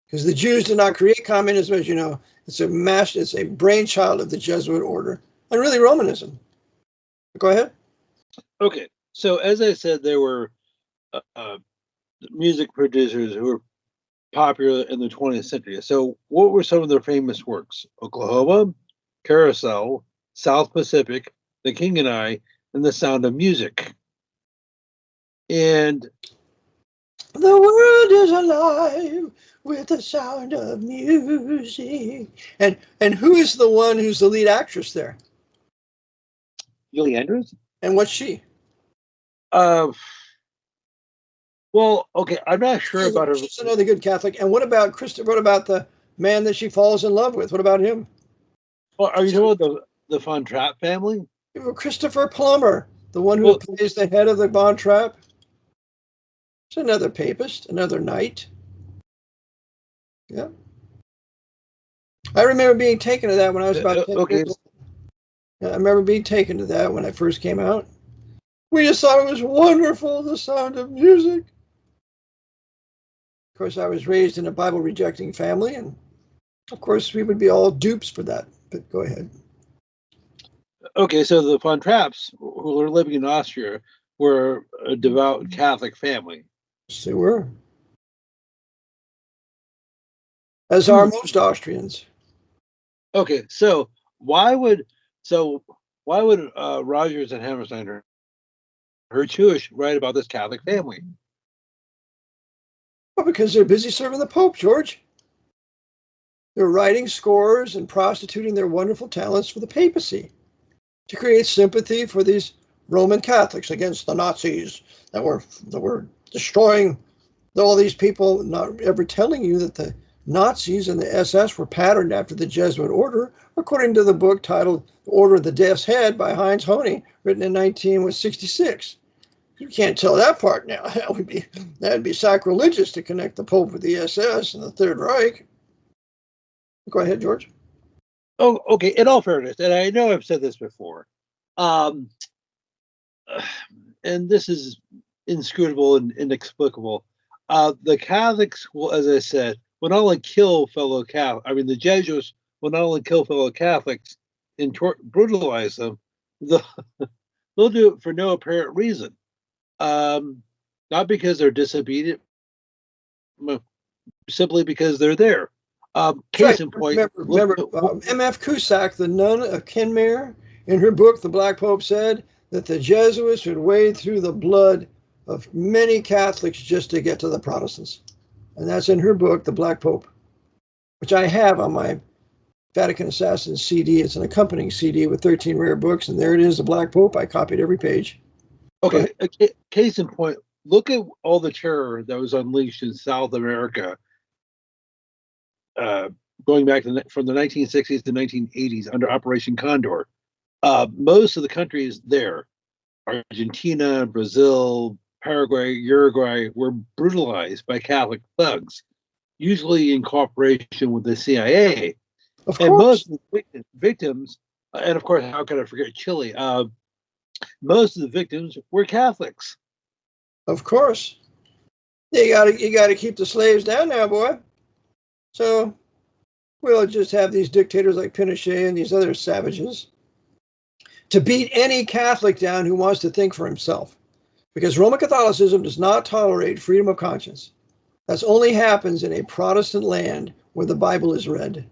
Because the Jews did not create communism, as you know. It's a brainchild of the Jesuit order, and really Romanism. Go ahead. Okay, so as I said, there were music producers who were popular in the 20th century. So what were some of their famous works? Oklahoma, Carousel, South Pacific, The King and I, and The Sound of Music. And the world is alive with the sound of music. And who is the one who's the lead actress there? Julie Andrews? And what's she? Well, okay, I'm not sure about her. She's another good Catholic. And what about the man that she falls in love with? What about him? Well, are you talking about the Von Trapp family? Christopher Plummer, the one who plays the head of the Von Trapp. It's another papist, another knight. Yeah. I remember being taken to that when I was about 10 years old. I remember being taken to that when I first came out. We just thought it was wonderful, The Sound of Music. Of course, I was raised in a Bible-rejecting family, and of course, we would be all dupes for that. But go ahead. Okay, so the Von Trapps, who were living in Austria, were a devout Catholic family. Yes, they were. As are most Austrians. Okay, so why would Rogers and Hammerstein, her Jewish, write about this Catholic family? Well, because they're busy serving the Pope, George. They're writing scores and prostituting their wonderful talents for the papacy to create sympathy for these Roman Catholics against the Nazis that were destroying all these people, not ever telling you that the Nazis and the SS were patterned after the Jesuit order, according to the book titled The Order of the Death's Head by Heinz Honey, written in 1966. You can't tell that part now. That'd be sacrilegious to connect the Pope with the SS and the Third Reich. Go ahead, George. Oh, okay. In all fairness, and I know I've said this before, and this is inscrutable and inexplicable. The Catholics will, as I said, will not only kill fellow Catholics. I mean, the Jesuits will not only kill fellow Catholics and brutalize them. They'll do it for no apparent reason. Not because they're disobedient, simply because they're there. Case in point. Remember M.F. Cusack, the nun of Kenmare, in her book, The Black Pope, said that the Jesuits would wade through the blood of many Catholics just to get to the Protestants. And that's in her book, The Black Pope, which I have on my Vatican Assassins CD. It's an accompanying CD with 13 rare books, and there it is, The Black Pope. I copied every page. Okay, case in point, look at all the terror that was unleashed in South America, going back from the 1960s to 1980s under Operation Condor. Most of the countries there, Argentina, Brazil, Paraguay, Uruguay, were brutalized by Catholic thugs, usually in cooperation with the CIA. Of and course. Most of the victims, and of course, how could I forget Chile? Most of the victims were Catholics. Of course. You gotta keep the slaves down now, boy. So we'll just have these dictators like Pinochet and these other savages to beat any Catholic down who wants to think for himself. Because Roman Catholicism does not tolerate freedom of conscience. That only happens in a Protestant land where the Bible is read.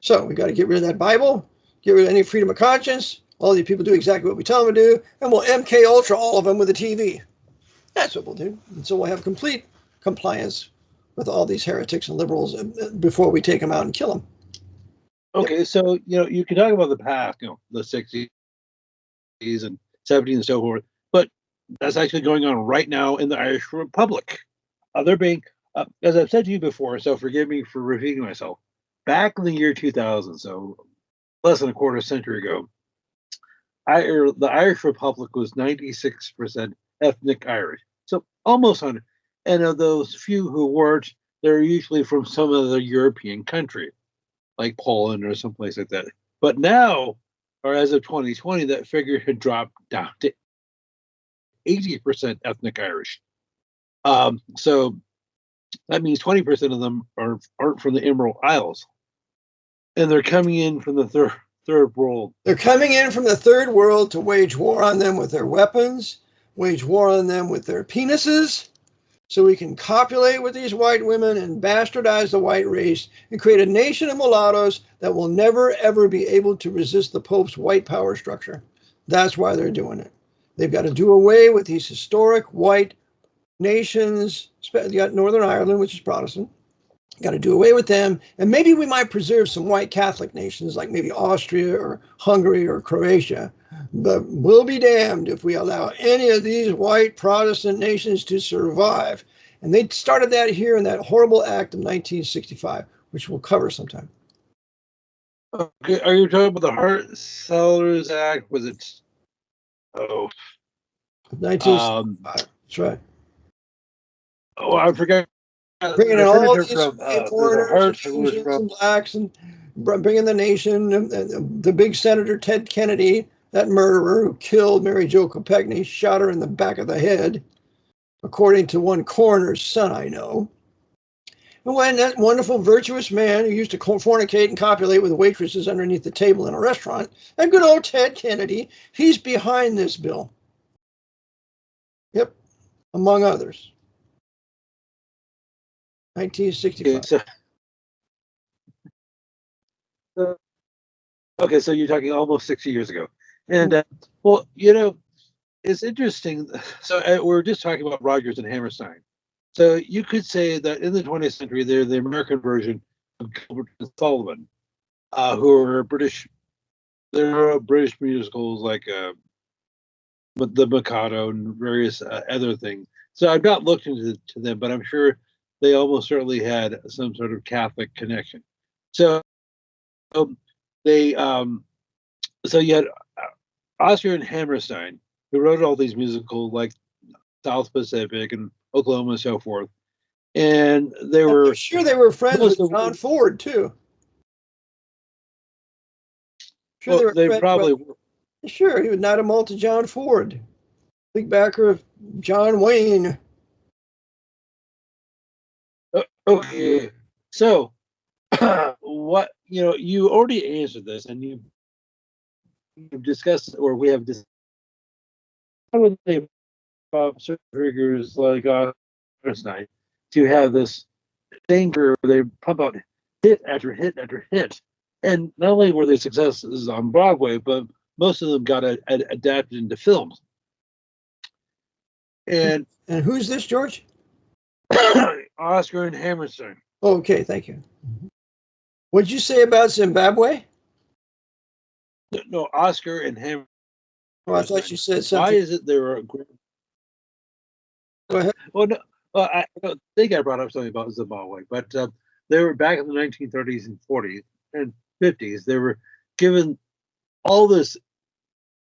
So we got to get rid of that Bible, get rid of any freedom of conscience. All these people do exactly what we tell them to do, and we'll MK Ultra all of them with a TV. That's what we'll do. And so we'll have complete compliance with all these heretics and liberals before we take them out and kill them. Okay, yep. So you can talk about the past, the 60s and 70s and so forth, but that's actually going on right now in the Irish Republic. They're being, as I've said to you before, so forgive me for repeating myself. Back in the year 2000, so less than a quarter century ago, the Irish Republic was 96% ethnic Irish, so almost 100. And of those few who weren't, they're usually from some other European country, like Poland or someplace like that. But now, or as of 2020, that figure had dropped down to 80% ethnic Irish. So that means 20% of them aren't from the Emerald Isles, and they're coming in from the third world. They're coming in from the third world to wage war on them with their weapons, wage war on them with their penises, so we can copulate with these white women and bastardize the white race and create a nation of mulattoes that will never, ever be able to resist the Pope's white power structure. That's why they're doing it. They've got to do away with these historic white nations. You got Northern Ireland, which is Protestant. Got to do away with them. And maybe we might preserve some white Catholic nations like maybe Austria or Hungary or Croatia. But we'll be damned if we allow any of these white Protestant nations to survive. And they started that here in that horrible act of 1965, which we'll cover sometime. Okay, are you talking about the Hart-Sellers Act? Was it? Oh, 1965. That's right. Oh, I forgot. Bringing in all these foreigners, Asians, and blacks, and bringing the nation. The big Senator Ted Kennedy, that murderer who killed Mary Jo Kopechne, shot her in the back of the head, according to one coroner's son I know. And when that wonderful, virtuous man who used to fornicate and copulate with waitresses underneath the table in a restaurant, that good old Ted Kennedy, he's behind this bill. Yep, among others. 1965. Okay, so you're talking almost 60 years ago. And, well, it's interesting. So we're just talking about Rogers and Hammerstein. So you could say that in the 20th century, they're the American version of Gilbert and Sullivan, who are British. There are British musicals like The Mikado and various other things. So I've not looked into them, but I'm sure they almost certainly had some sort of Catholic connection. So they so you had Oscar and Hammerstein, who wrote all these musicals like South Pacific and Oklahoma and so forth. And they were I'm sure they were friends with John Ford too. Sure, well, they probably were. Sure, he was not a multi John Ford, big backer of John Wayne. Okay, so what you already answered this, and you've discussed, or we have discussed. I would say about certain figures like Einstein to have this thing where they pump out hit after hit after hit, and not only were they successes on Broadway, but most of them got adapted into films. And who's this, George? Oscar and Hammerstein. Okay, thank you. What'd you say about Zimbabwe? No, Oscar and Hammerstein. Oh, I thought you said something. Why is it they were? Go ahead. Well, no, I don't think I brought up something about Zimbabwe, but they were back in the 1930s and 40s and 50s. They were given all this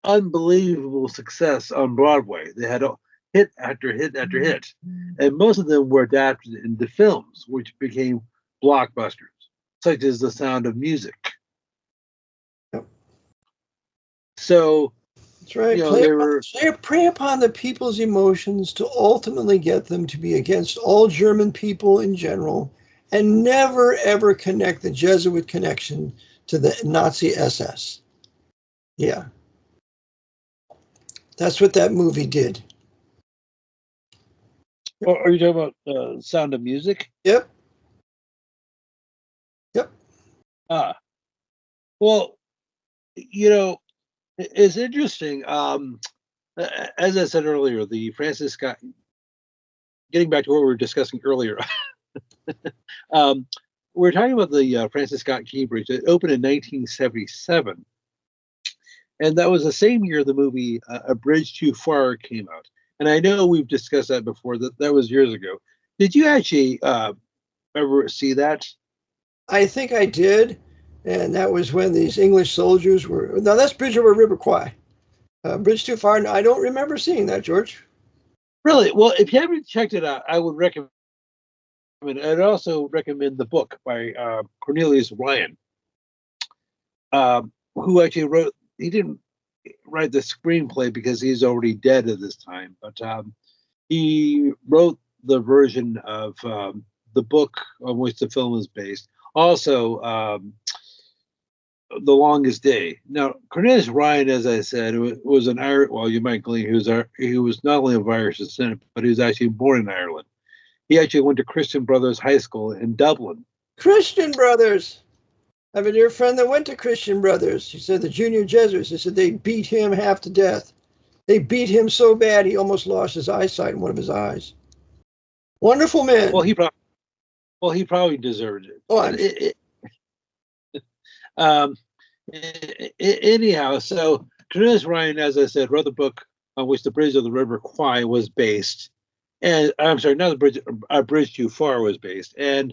unbelievable success on Broadway. They had hit after hit after hit, and most of them were adapted into films, which became blockbusters, such as The Sound of Music. Yep. So that's right. Prey upon the people's emotions to ultimately get them to be against all German people in general, and never ever connect the Jesuit connection to the Nazi SS. Yeah. That's what that movie did. Well, are you talking about Sound of Music? Yep. Well, it's interesting. As I said earlier, the Francis Scott, getting back to what we were discussing earlier, we're talking about the Francis Scott Key Bridge. It opened in 1977. And that was the same year the movie A Bridge Too Far came out. And I know we've discussed that before, that was years ago. Did you actually ever see that? I think I did. And that was when these English soldiers were. Now, that's Bridge over River Kwai. Bridge Too Far. I don't remember seeing that, George. Really? Well, if you haven't checked it out, I would recommend. I'd also recommend the book by Cornelius Ryan, who actually wrote. He didn't write the screenplay because he's already dead at this time, but he wrote the version of the book on which the film is based. Also, The Longest Day. Now, Cornelius Ryan, as I said, was an Irish. Well, you might believe he was not only of Irish descent, but he was actually born in Ireland. He actually went to Christian Brothers High School in Dublin. Christian Brothers. I have a dear friend that went to Christian Brothers. He said the junior Jesuits. He said they beat him half to death. They beat him so bad he almost lost his eyesight in one of his eyes. Wonderful man. Well, he probably deserved it. Anyhow, so Cornelius Ryan, as I said, wrote the book on which the Bridge of the River Kwai was based, and I'm sorry, not the bridge. A Bridge Too Far was based, and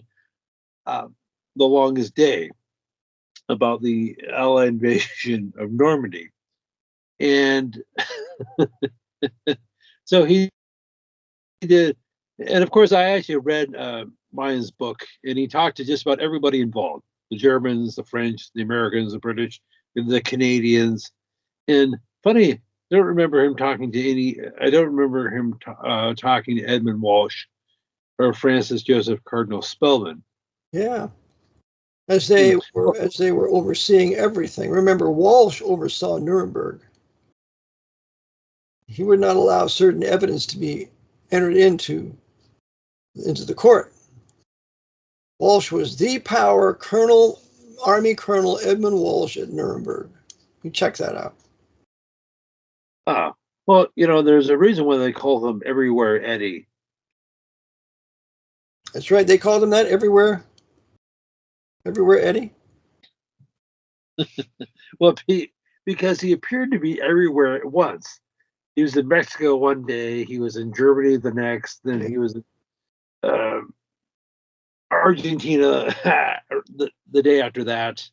The Longest Day, about the Allied invasion of Normandy, and so he did. And of course, I actually read Ryan's book, and he talked to just about everybody involved: the Germans, the French, the Americans, the British, the Canadians. And funny, I don't remember him talking to any. I don't remember him talking to Edmund Walsh or Francis Joseph Cardinal Spellman. Yeah, as they were overseeing everything. Remember, Walsh oversaw Nuremberg. He would not allow certain evidence to be entered into the court. Walsh was the power, Army Colonel Edmund Walsh at Nuremberg. You check that out. Well, there's a reason why they call him Everywhere Eddie. That's right. They called him that, Everywhere Eddie. Well, because he appeared to be everywhere at once. He was in Mexico one day, he was in Germany the next, then he was Argentina the day after that.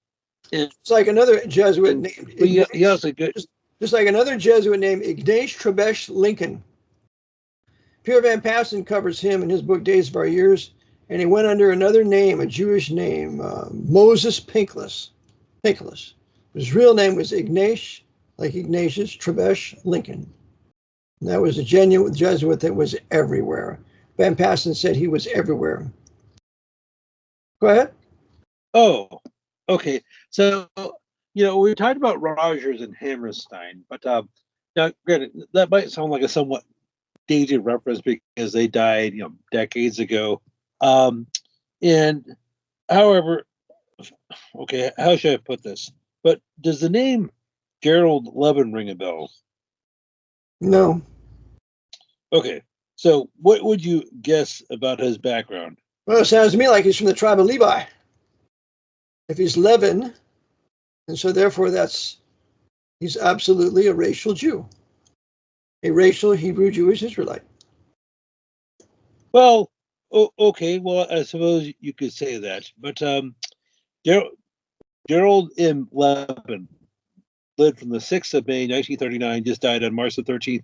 It's like another Jesuit named Ignatius, he also just like another Jesuit named Ignatius Trebesh Lincoln. Pierre Van Passen covers him in his book Days of Our Years, and he went under another name, a Jewish name, Moses Pinkless. His real name was Ignatius, like Ignatius Trebesh Lincoln. And that was a genuine Jesuit that was everywhere. Van Passen said he was everywhere. Go ahead. Oh, okay. So, we talked about Rogers and Hammerstein, but now, granted, that might sound like a somewhat dated reference because they died, decades ago. And however, okay, how should I put this? But does the name Gerald Levin ring a bell? No. Okay, so what would you guess about his background? Well, it sounds to me like he's from the tribe of Levi. If he's Levin, and so therefore he's absolutely a racial Jew, a racial Hebrew Jewish Israelite. Well, okay, well, I suppose you could say that, but Gerald M. Levin lived from the 6th of May, 1939, just died on March the 13th,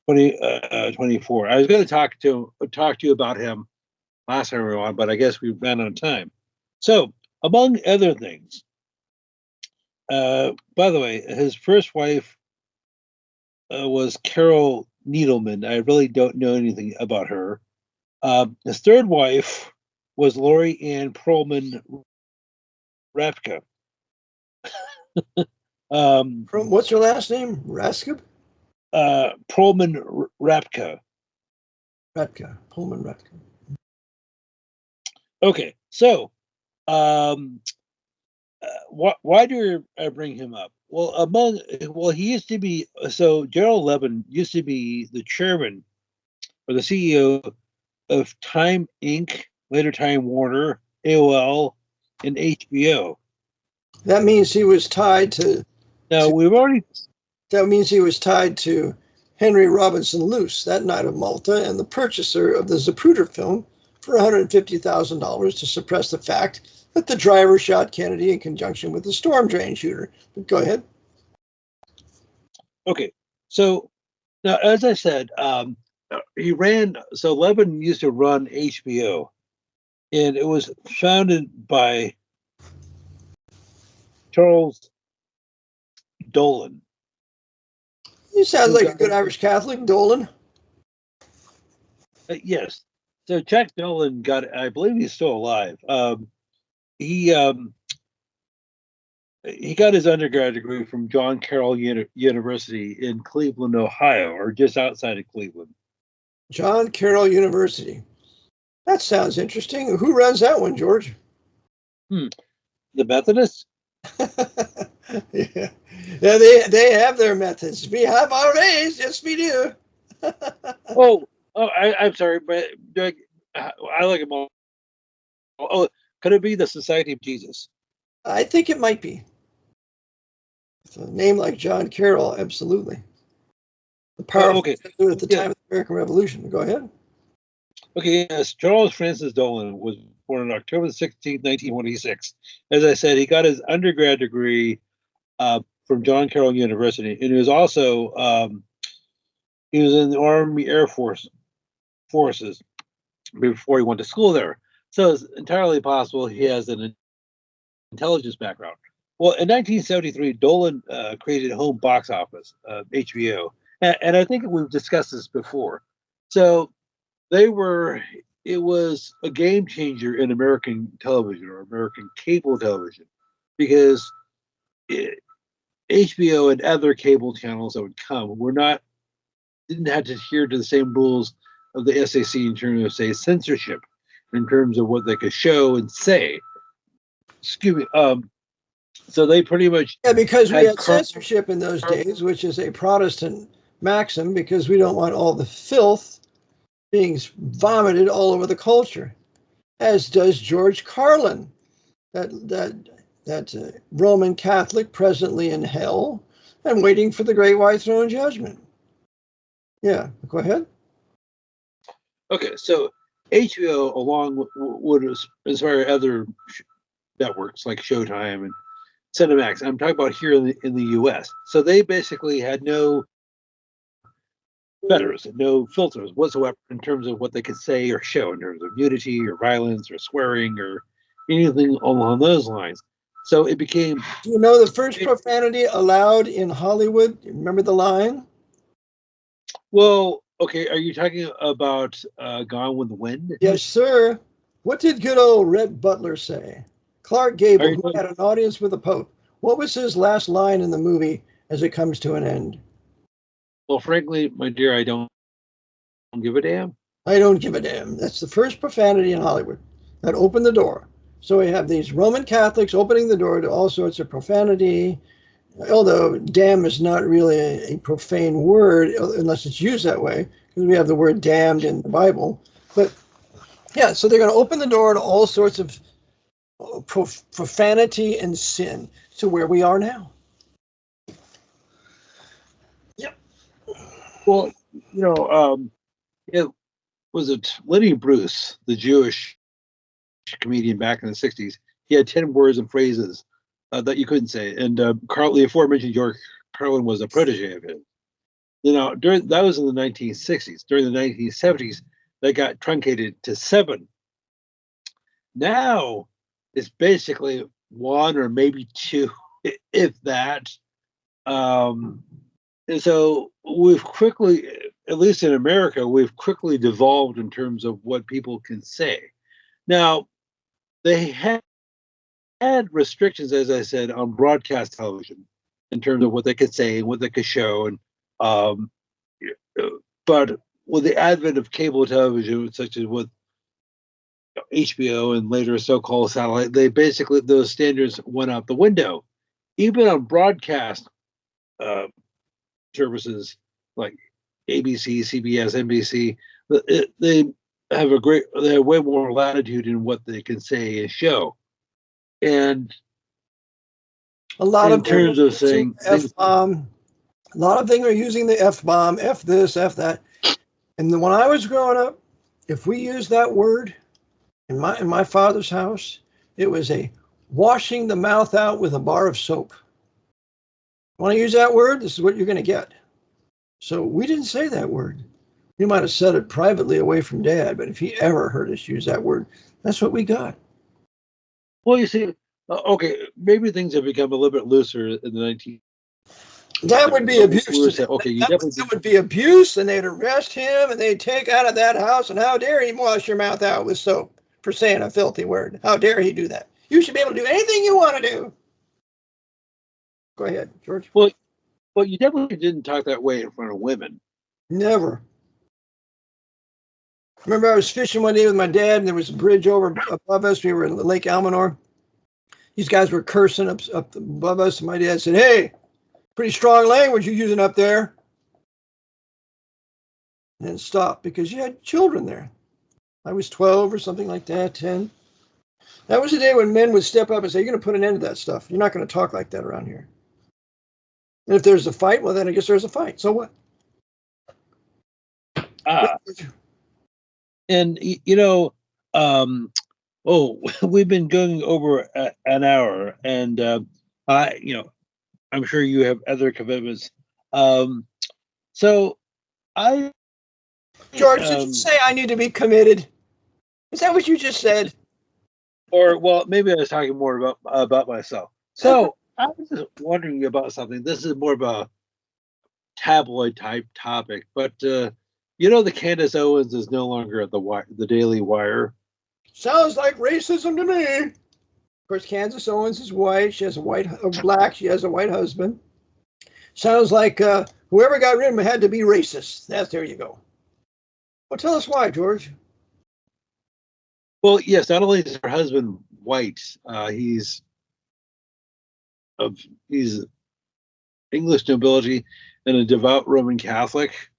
2024. I was going to talk to you about him last time we were on, but I guess we ran out of time. So, among other things, by the way, his first wife was Carol Needleman. I really don't know anything about her. His third wife was Lori Ann Perlman Rapka. From what's her last name? Raskub? Perlman Rapka. Pullman Rapka. Okay, so why do I bring him up? Well, he used to be, so Gerald Levin used to be the chairman or the CEO of Time Inc., later Time Warner, AOL, and HBO. That means he was tied to. Now That means he was tied to Henry Robinson Luce, that Knight of Malta, and the purchaser of the Zapruder film for $150,000 to suppress the fact that the driver shot Kennedy in conjunction with the storm drain shooter. But go ahead. Okay, so now, as I said, Levin used to run HBO, and it was founded by Charles Dolan. You sound like a good Irish Catholic, Dolan. Yes. So Chuck Dolan I believe he's still alive. He got his undergrad degree from John Carroll University in Cleveland, Ohio, or just outside of Cleveland. John Carroll University. That sounds interesting. Who runs that one, George? The Methodists? Yeah, they have their methods. We have our ways. Yes, we do. I'm sorry, but I like them all. Oh, could it be the Society of Jesus? I think it might be. With a name like John Carroll, absolutely. The powerful at the time of the American Revolution. Go ahead. Okay, yes, Charles Francis Dolan was born on October 16th, 1926. As I said, he got his undergrad degree from John Carroll University, and he was also he was in the Army Air Forces before he went to school there. So it's entirely possible he has an intelligence background. Well, in 1973, Dolan created Home Box Office, HBO, and I think we've discussed this before. So it was a game changer in American television or American cable television because HBO and other cable channels that would come didn't have to adhere to the same rules of the SAC in terms of, say, censorship, in terms of what they could show and say. Excuse me. So they pretty much because we had censorship in those days, which is a Protestant maxim, because we don't want all the filth being vomited all over the culture, as does George Carlin, that Roman Catholic presently in hell and waiting for the great white throne judgment. Yeah, go ahead. Okay, so HBO, along with, would inspire other networks like Showtime and Cinemax. I'm talking about here in the U.S. So they basically had no fetters, no filters whatsoever in terms of what they could say or show in terms of nudity or violence or swearing or anything along those lines. So it became. Do you know the first profanity allowed in Hollywood? Remember the line? Well, okay, are you talking about Gone with the Wind? Yes, sir. What did good old Red Butler say? Clark Gable, who had an audience with the Pope. What was his last line in the movie as it comes to an end? Well, frankly, my dear, I don't give a damn. I don't give a damn. That's the first profanity in Hollywood that opened the door. So we have these Roman Catholics opening the door to all sorts of profanity, although damn is not really a profane word unless it's used that way, because we have the word damned in the Bible. But yeah, so they're going to open the door to all sorts of profanity and sin to where we are now. Yep. Well, it was it Lenny Bruce, the Jewish comedian back in the 60s. He had 10 words and phrases that you couldn't say. And the aforementioned George Carlin was a protege of his. That was in the 1960s. During the 1970s, they got truncated to 7. Now it's basically 1 or maybe 2, if that. And so we've quickly, at least in America, we've quickly devolved in terms of what people can say. Now, they had restrictions, as I said, on broadcast television in terms of what they could say and what they could show. And but with the advent of cable television, such as with HBO and later so-called satellite, those standards went out the window. Even on broadcast services like ABC, CBS, NBC, they have way more latitude in what they can say and show. And a lot in terms of saying F-bomb, a lot of things are using the F-bomb, F this, F that. And then when I was growing up, if we used that word in my father's house, it was a washing the mouth out with a bar of soap. Want to use that word? This is what you're going to get. So we didn't say that word. We might have said it privately away from Dad, but if he ever heard us use that word, that's what we got. Well, you see, okay, maybe things have become a little bit looser in the 19. That would be abuse. Okay, that would be abuse, and they'd arrest him, and they'd take out of that house. And how dare he wash your mouth out with soap for saying a filthy word? How dare he do that? You should be able to do anything you want to do. Go ahead, George. Well, you definitely didn't talk that way in front of women. Never. Remember, I was fishing one day with my dad, and there was a bridge over above us. We were in Lake Almanor. These guys were cursing up above us, and my dad said, "Hey, pretty strong language you're using up there." And then stopped because you had children there. I was 12 or something like that, 10. That was the day when men would step up and say, "You're going to put an end to that stuff. You're not going to talk like that around here." And if there's a fight, well, then I guess there's a fight. So what? And we've been going over an hour, and I'm sure you have other commitments. So George, did you say I need to be committed? Is that what you just said? Or, well, maybe I was talking more about myself. So I was just wondering about something. This is more of a tabloid type topic, but the Candace Owens is no longer at the Daily Wire. Sounds like racism to me. Of course, Candace Owens is white. She has black. She has a white husband. Sounds like whoever got rid of him had to be racist. There you go. Well, tell us why, George. Well, yes, not only is her husband white, he's English nobility and a devout Roman Catholic.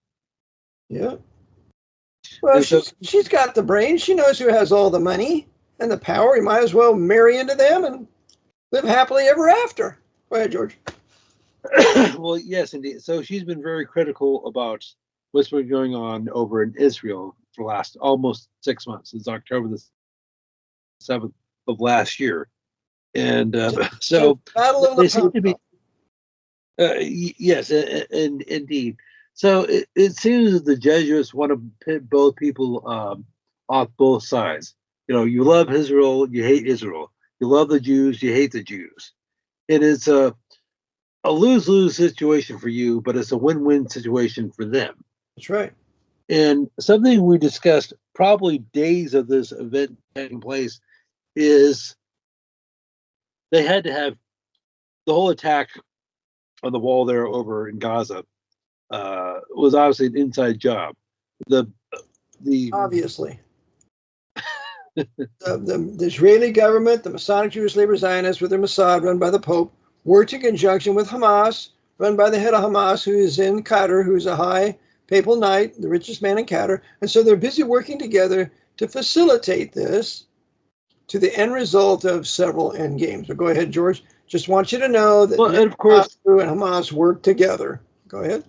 Yeah. Well, she's got the brains. She knows who has all the money and the power. You might as well marry into them and live happily ever after. Go ahead, George. Well, yes, indeed. So she's been very critical about what's been going on over in Israel, for the last almost 6 months, since October the 7th of last year. And so Battle of they the seem to be, yes, and indeed. So it seems that the Jesuits want to pit both people off both sides. You love Israel, you hate Israel. You love the Jews, you hate the Jews. It is a lose-lose situation for you, but it's a win-win situation for them. That's right. And something we discussed probably days of this event taking place is they had to have the whole attack on the wall there over in Gaza was obviously an inside job. The Obviously. the Israeli government, the Masonic Jewish Labor Zionists with their Mossad run by the Pope, worked in conjunction with Hamas, run by the head of Hamas, who is in Qatar, who's a high papal knight, the richest man in Qatar. And so they're busy working together to facilitate this to the end result of several end games. But go ahead, George. Just want you to know that and of course, and Hamas work together. Go ahead.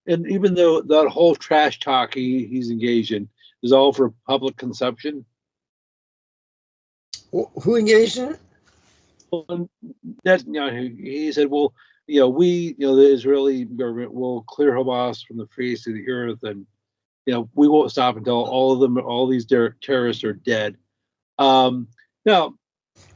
And even though that whole trash talk he's engaged in is all for public consumption. Who engaged in it? Well, he said, well, the Israeli government will clear Hamas from the face of the earth, and we won't stop until all these terrorists are dead. Now,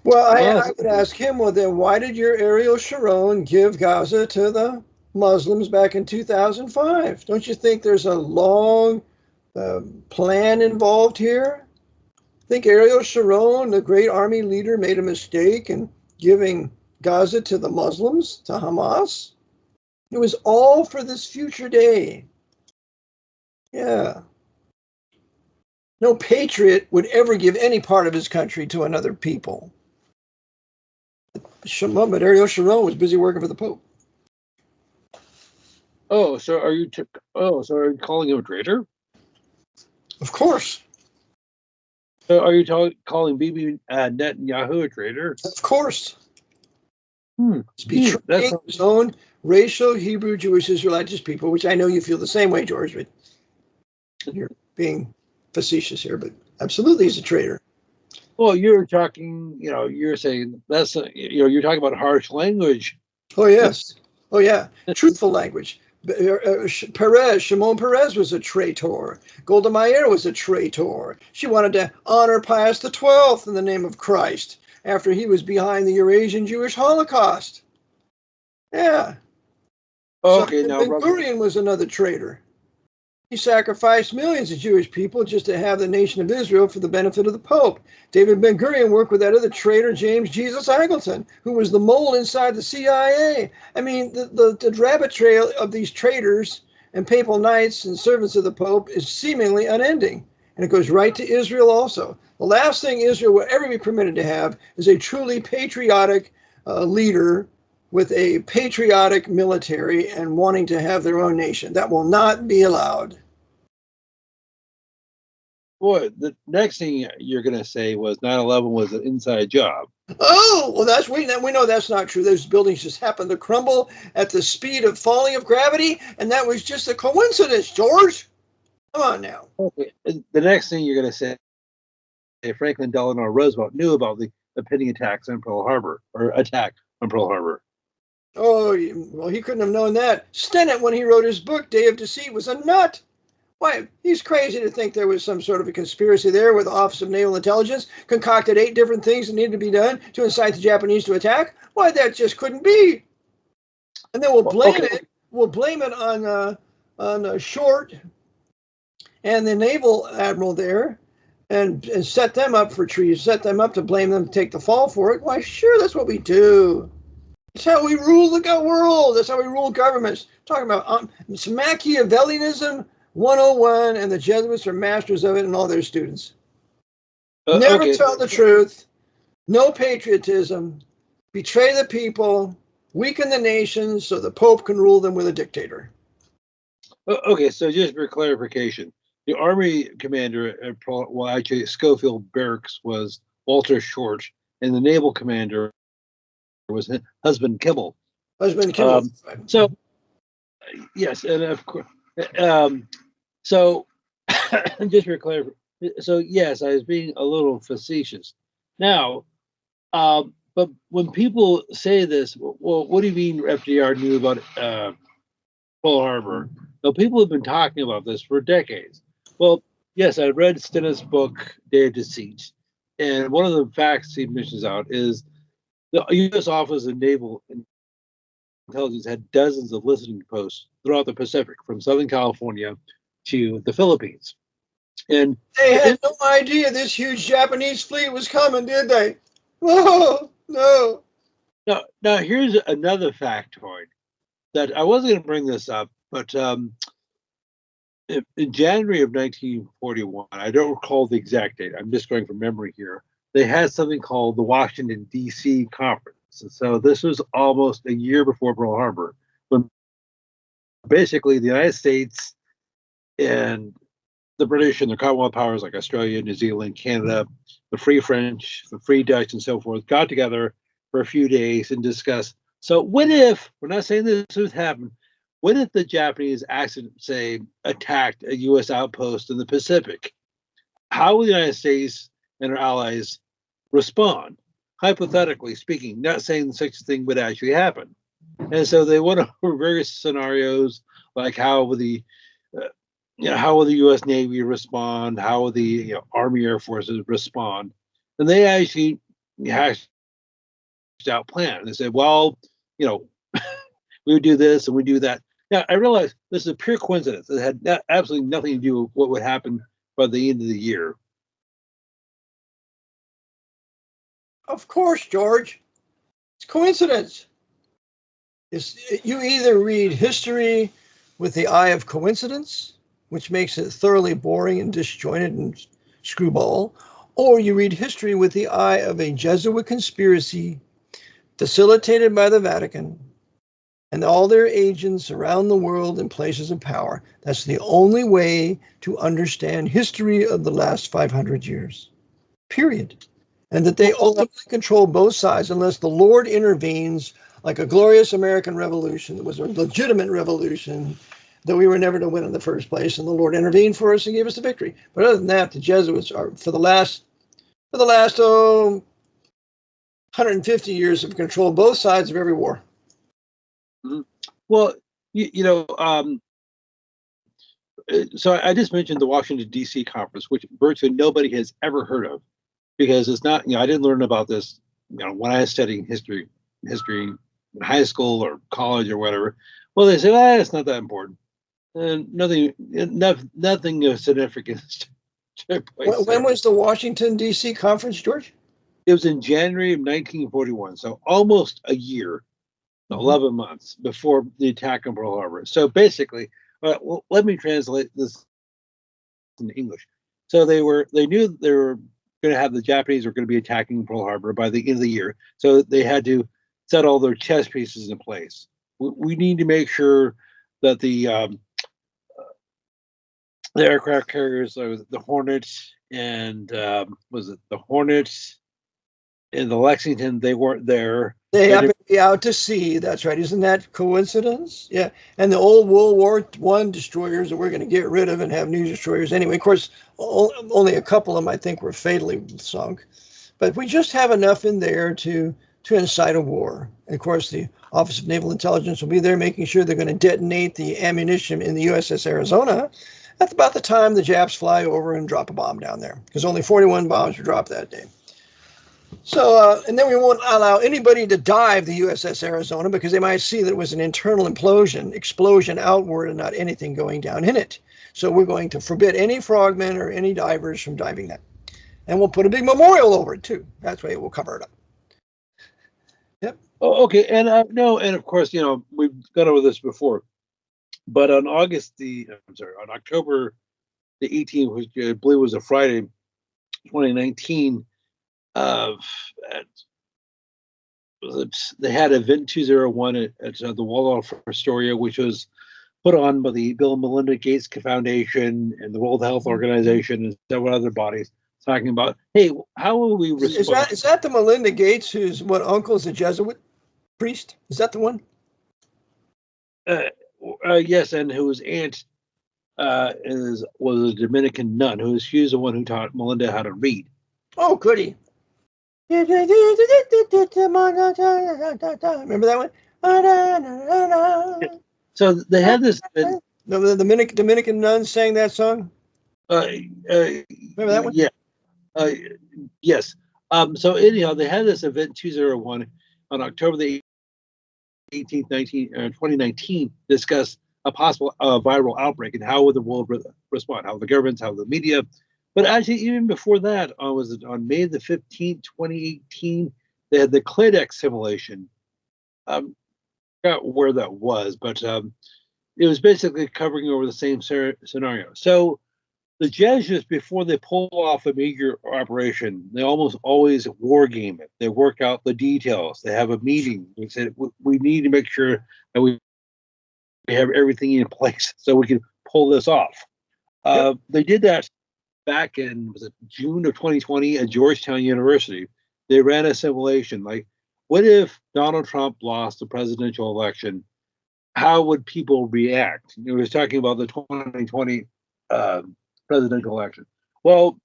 well, I would ask him, well, then why did your Ariel Sharon give Gaza to the Muslims back in 2005? Don't you think there's a long plan involved here? I think Ariel Sharon, the great army leader, made a mistake in giving Gaza to the Muslims, to Hamas. It was all for this future day. Yeah. No patriot would ever give any part of his country to another people. But Ariel Sharon was busy working for the Pope. So are you calling him a traitor? Of course. So are you calling Bibi Netanyahu a traitor? Of course. He's betraying his own racial Hebrew, Jewish, Israelite people, which I know you feel the same way, George, but you're being facetious here, but absolutely he's a traitor. Well, you're talking, you're saying that's, you're talking about harsh language. Oh, yes. Oh, yeah. Truthful language. Shimon Peres was a traitor. Golda Meir was a traitor. She wanted to honor Pius XII in the name of Christ after he was behind the Eurasian Jewish Holocaust. Yeah. Okay, so now Ben-Gurion was another traitor. He sacrificed millions of Jewish people just to have the nation of Israel for the benefit of the Pope. David Ben-Gurion worked with that other traitor, James Jesus Angleton, who was the mole inside the CIA. I mean, the rabbit trail of these traitors and papal knights and servants of the Pope is seemingly unending. And it goes right to Israel also. The last thing Israel will ever be permitted to have is a truly patriotic leader with a patriotic military and wanting to have their own nation. That will not be allowed. Boy, the next thing you're going to say was 9/11 was an inside job. Oh, well, we know that's not true. Those buildings just happened to crumble at the speed of falling of gravity, and that was just a coincidence, George. Come on now. Okay. The next thing you're going to say, Franklin Delano Roosevelt knew about the pending attacks on Pearl Harbor, or attack on Pearl Harbor. Oh, well, he couldn't have known that. Stennett, when he wrote his book, Day of Deceit, was a nut. Why, he's crazy to think there was some sort of a conspiracy there where the Office of Naval Intelligence concocted 8 different things that needed to be done to incite the Japanese to attack. Why, that just couldn't be. And then we'll blame it on Short and the naval admiral there, and set them up for treason, set them up to blame them, take the fall for it. Why, sure, that's what we do. That's how we rule the world. That's how we rule governments. Talking about it's Machiavellianism 101, and the Jesuits are masters of it and all their students. Never tell the truth. No patriotism. Betray the people. Weaken the nations so the Pope can rule them with a dictator. Okay, so just for clarification, the Army commander at Schofield Barracks was Walter Short, and the naval commander was Husband Kimmel. Husband Kimmel. So, yes, and of course, So, just for clarity, so yes, I was being a little facetious. Now, but when people say this, well, what do you mean FDR knew about Pearl Harbor? Now, people have been talking about this for decades. Well, yes, I read Stennis' book, Day of Deceit, and one of the facts he mentions out is the U.S. Office of Naval Intelligence had dozens of listening posts throughout the Pacific, from Southern California to the Philippines. And they had no idea this huge Japanese fleet was coming, did they? Oh, no. Now here's another factoid that I wasn't going to bring this up, but in January of 1941, I don't recall the exact date, I'm just going from memory here, they had something called the Washington, D.C. Conference. And so this was almost a year before Pearl Harbor, when basically the United States and the British and the Commonwealth powers like Australia, New Zealand, Canada, the Free French, the Free Dutch, and so forth got together for a few days and discussed. So, what if, we're not saying this would happen, what if the Japanese say, attacked a U.S. outpost in the Pacific? How will the United States and our allies respond? Hypothetically speaking, not saying such a thing would actually happen. And so they went over various scenarios, like how will the U.S. Navy respond? How will the Army Air Forces respond? And they actually hashed out plan. They said, well, we would do this and we do that. Now, I realize this is a pure coincidence. It had absolutely nothing to do with what would happen by the end of the year. Of course, George. It's coincidence. You either read history with the eye of coincidence, which makes it thoroughly boring and disjointed and screwball, or you read history with the eye of a Jesuit conspiracy facilitated by the Vatican and all their agents around the world in places of power. That's the only way to understand history of the last 500 years, period. And that they ultimately control both sides unless the Lord intervenes, like a glorious American Revolution that was a legitimate revolution that we were never to win in the first place, and the Lord intervened for us and gave us the victory. But other than that, the Jesuits are for the last 150 years have controlled both sides of every war. Mm-hmm. Well, so I just mentioned the Washington, D.C. conference, which virtually nobody has ever heard of, because it's not, I didn't learn about this, when I was studying history in high school or college or whatever. Well, they say, it's not that important. And nothing of significance took place. When was the Washington, D.C. conference, George? It was in January of 1941, so almost a year, 11 months before the attack on Pearl Harbor. So basically, let me translate this in English. So they knew they were going to have the Japanese were going to be attacking Pearl Harbor by the end of the year. So they had to set all their chess pieces in place. We need to make sure that the aircraft carriers, the Hornets and was it the Hornets and the Lexington, they weren't there. They happened to be out to sea. That's right. Isn't that coincidence? Yeah. And the old World War I destroyers that we're going to get rid of and have new destroyers anyway. Of course, only a couple of them, I think, were fatally sunk. But we just have enough in there to incite a war. And of course, the Office of Naval Intelligence will be there making sure they're going to detonate the ammunition in the USS Arizona at about the time the Japs fly over and drop a bomb down there, because only 41 bombs were dropped that day. So, and then we won't allow anybody to dive the USS Arizona, because they might see that it was an internal explosion outward and not anything going down in it. So we're going to forbid any frogmen or any divers from diving that. And we'll put a big memorial over it too. That's the way we'll cover it up. Yep. Oh, okay. And and of course, we've gone over this before, but on October the 18th, which I believe was a Friday, 2019, they had Event 201 at the Waldorf Astoria, which was put on by the Bill and Melinda Gates Foundation and the World Health Organization and several other bodies, talking about, hey, how will we respond? Is that the Melinda Gates whose uncle's a Jesuit priest? Is that the one? Yes, and whose aunt was a Dominican nun she was the one who taught Melinda how to read. Oh, goody. Remember that one? So they had this. The Dominican nuns sang that song. Remember that one? Yeah. Yes. So anyhow, they had this event 201 on October the 18th, 2019, discuss a possible viral outbreak and how would the world respond, how the governments, how the media. But actually, even before that, was on May the 15th, 2018, they had the Cladex simulation. I forgot where that was, but it was basically covering over the same scenario. So the Jesuits, before they pull off a major operation, they almost always war game it. They work out the details. They have a meeting. They said, we need to make sure that we have everything in place so we can pull this off. Yep. They did that back in June of 2020 at Georgetown University. They ran a simulation like, what if Donald Trump lost the presidential election? How would people react? It was talking about the 2020 presidential election. Well,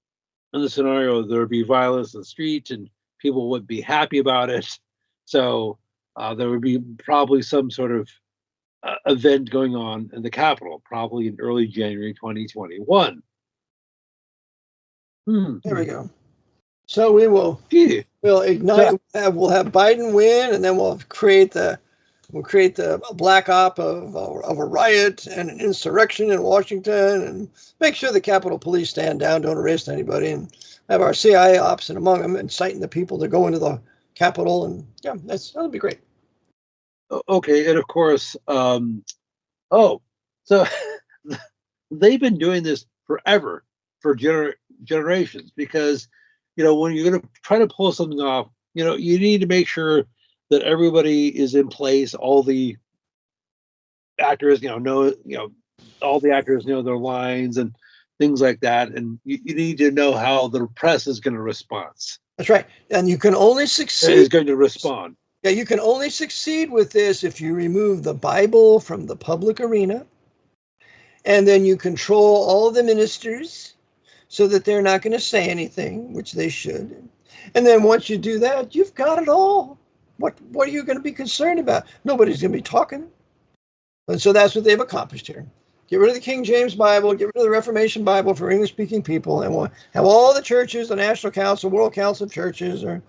in the scenario, there would be violence in the streets and people would be happy about it. So there would be probably some sort of event going on in the Capitol, probably in early January 2021. There we go. So we'll ignite. We'll have Biden win, and then we'll create the black op of a riot and an insurrection in Washington, and make sure the Capitol Police stand down, don't arrest anybody, and have our CIA ops and among them inciting the people to go into the Capitol, and yeah, that'll be great. Okay, and of course, so they've been doing this forever, for generations, because when you're going to try to pull something off, you need to make sure that everybody is in place. All the actors, know all the actors know their lines and things like that, and you need to know how the press is going to respond. That's right, and you can only succeed. Is going to respond. Yeah, you can only succeed with this if you remove the Bible from the public arena, and then you control all of the ministers so that they're not going to say anything, which they should. And then once you do that, you've got it all. What are you going to be concerned about? Nobody's going to be talking. And so that's what they've accomplished here. Get rid of the King James Bible, get rid of the Reformation Bible for English-speaking people, and we'll have all the churches, the National Council, World Council of Churches, are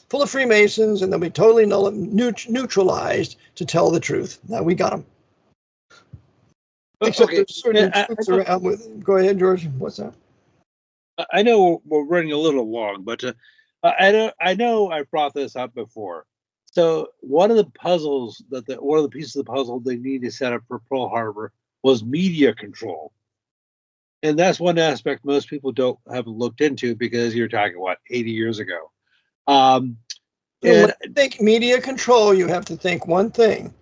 full of Freemasons, and they'll be totally neutralized to tell the truth. Now we got them. Except there's certain truths around with. Go ahead, George. What's that? I know we're running a little long, but I know I brought this up before. So one of the puzzles one of the pieces of the puzzle they need to set up for Pearl Harbor was media control, and that's one aspect most people haven't looked into, because you're talking 80 years ago. And when you think media control, you have to think one thing: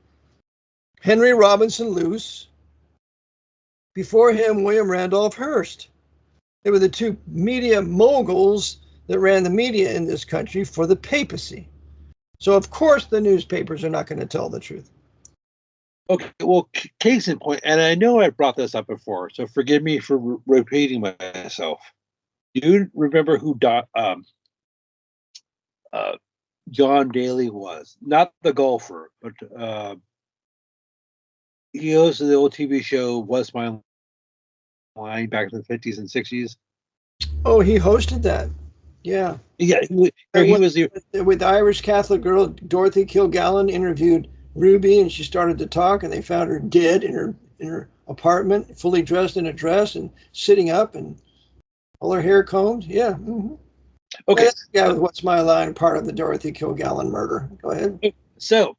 Henry Robinson Luce. Before him, William Randolph Hearst. They were the two media moguls that ran the media in this country for the papacy. So, of course, the newspapers are not going to tell the truth. Okay, well, case in point, and I know I brought this up before, so forgive me for repeating myself. Do you remember who John Daly was? Not the golfer, but he hosted the old TV show What's My Line back in the 50s and 60s. Oh, he hosted that. Yeah. Yeah, he was with the Irish Catholic girl Dorothy Kilgallen interviewed Ruby, and she started to talk, and they found her dead in her apartment, fully dressed in a dress and sitting up, and all her hair combed. Yeah. Mm-hmm. Okay. That's the guy with What's My Line, part of the Dorothy Kilgallen murder. Go ahead. So,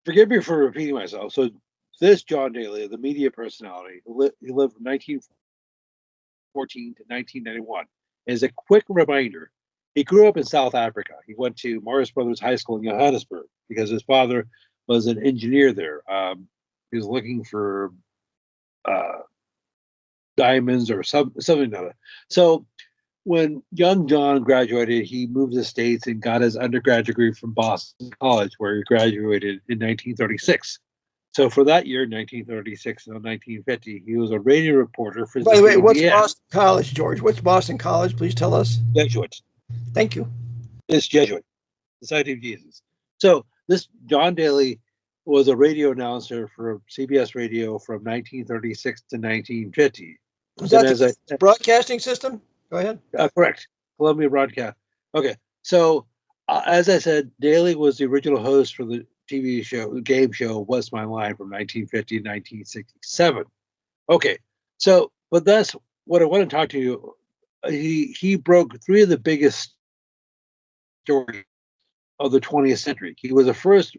forgive me for repeating myself. So, this John Daly, the media personality, he lived from 1914 to 1991. As a quick reminder, he grew up in South Africa. He went to Morris Brothers High School in Johannesburg because his father was an engineer there. He was looking for diamonds or something like that. So when young John graduated, he moved to the States and got his undergraduate degree from Boston College, where he graduated in 1936. So for that year, 1936 and 1950, he was a radio reporter for By the way, what's CBS. Boston College, George? What's Boston College? Please tell us. Jesuit. Thank you. It's Jesuit, Society of Jesus. So this John Dali was a radio announcer for CBS Radio from 1936 to 1950. Is that the broadcasting system? Go ahead. Correct. Columbia Broadcast. Okay. So as I said, Dali was the original host for the TV show, game show, What's My Line from 1950 to 1967. Okay. So, but that's what I want to talk to you. He broke three of the biggest stories of the 20th century. He was the first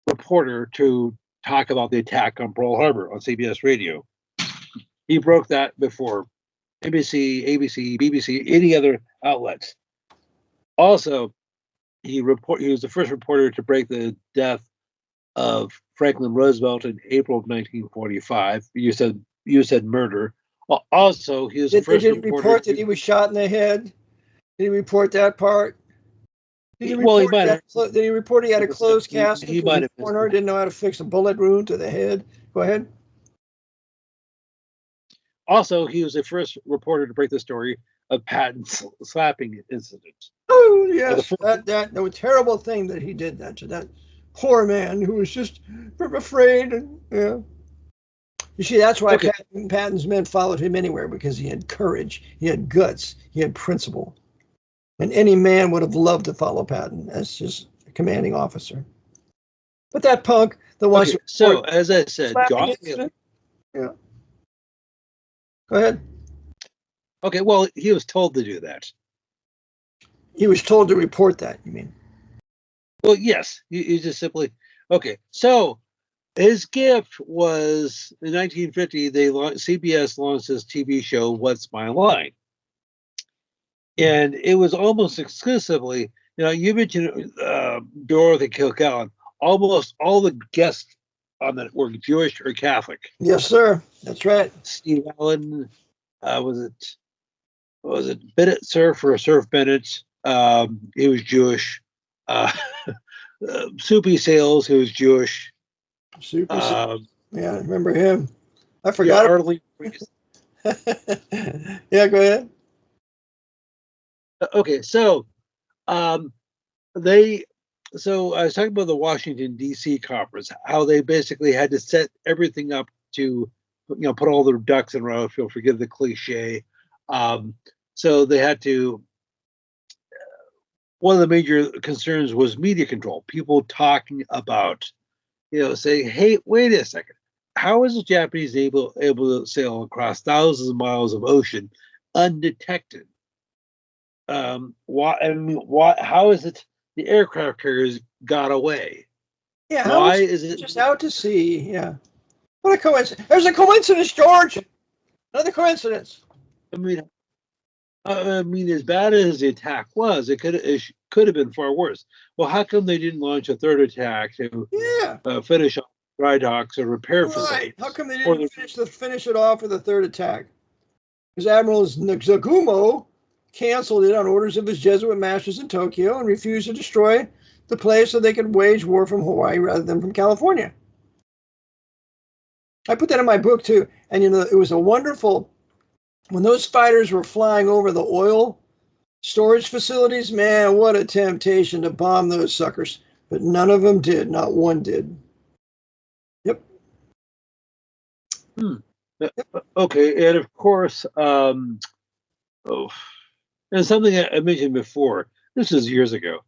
reporter to talk about the attack on Pearl Harbor on CBS Radio. He broke that before NBC, ABC, BBC, any other outlets. Also, he was the first reporter to break the death of Franklin Roosevelt in April of 1945. You said murder. Also, he was the first reporter. Did he report that he was shot in the head? Did he report that part? Did he report he had a closed casket? He might have corner, didn't know how to fix a bullet wound to the head. Go ahead. Also, he was the first reporter to break the story of Patton slapping incident. Oh yes, that terrible thing that he did that to that poor man who was just afraid. And yeah, you see, that's why Patton's men followed him anywhere, because he had courage, he had guts, he had principle. And any man would have loved to follow Patton as just a commanding officer. But that punk, the one. Okay, so as I said, John. Yeah. Go ahead. Okay, well, he was told to do that. He was told to report that, you mean? Well, yes. He just simply. Okay, so his gift was in 1950. CBS launched this TV show, What's My Line? And it was almost exclusively, you mentioned Dorothy Kilgallen. Almost all the guests on that were Jewish or Catholic. Yes, sir. That's right. Steve Allen, was it Bennett, Surf Bennett? He was Jewish. Soupy Sales, who was Jewish. Soupy Sales. Yeah, I remember him. I forgot. Yeah, go ahead. Okay, so I was talking about the Washington D.C. conference, how they basically had to set everything up to, put all their ducks in a row, if you'll forgive the cliche. So they had to. One of the major concerns was media control. People talking about, saying, "Hey, wait a second, how is the Japanese able to sail across thousands of miles of ocean undetected? How is it the aircraft carriers got away? Yeah, why is it just out to sea? Yeah, what a coincidence! There's a coincidence, George. Another coincidence. I mean, as bad as the attack was, it could have been far worse. Well, how come they didn't launch a third attack to finish off dry docks or repair facilities? How come they didn't finish it off with a third attack? Because Admiral Nagumo canceled it on orders of his Jesuit masters in Tokyo and refused to destroy the place so they could wage war from Hawaii rather than from California. I put that in my book too. And it was a wonderful, when those fighters were flying over the oil storage facilities, man, what a temptation to bomb those suckers. But none of them did. Not one did. Yep. Okay. And of course, and something I mentioned before, this is years ago.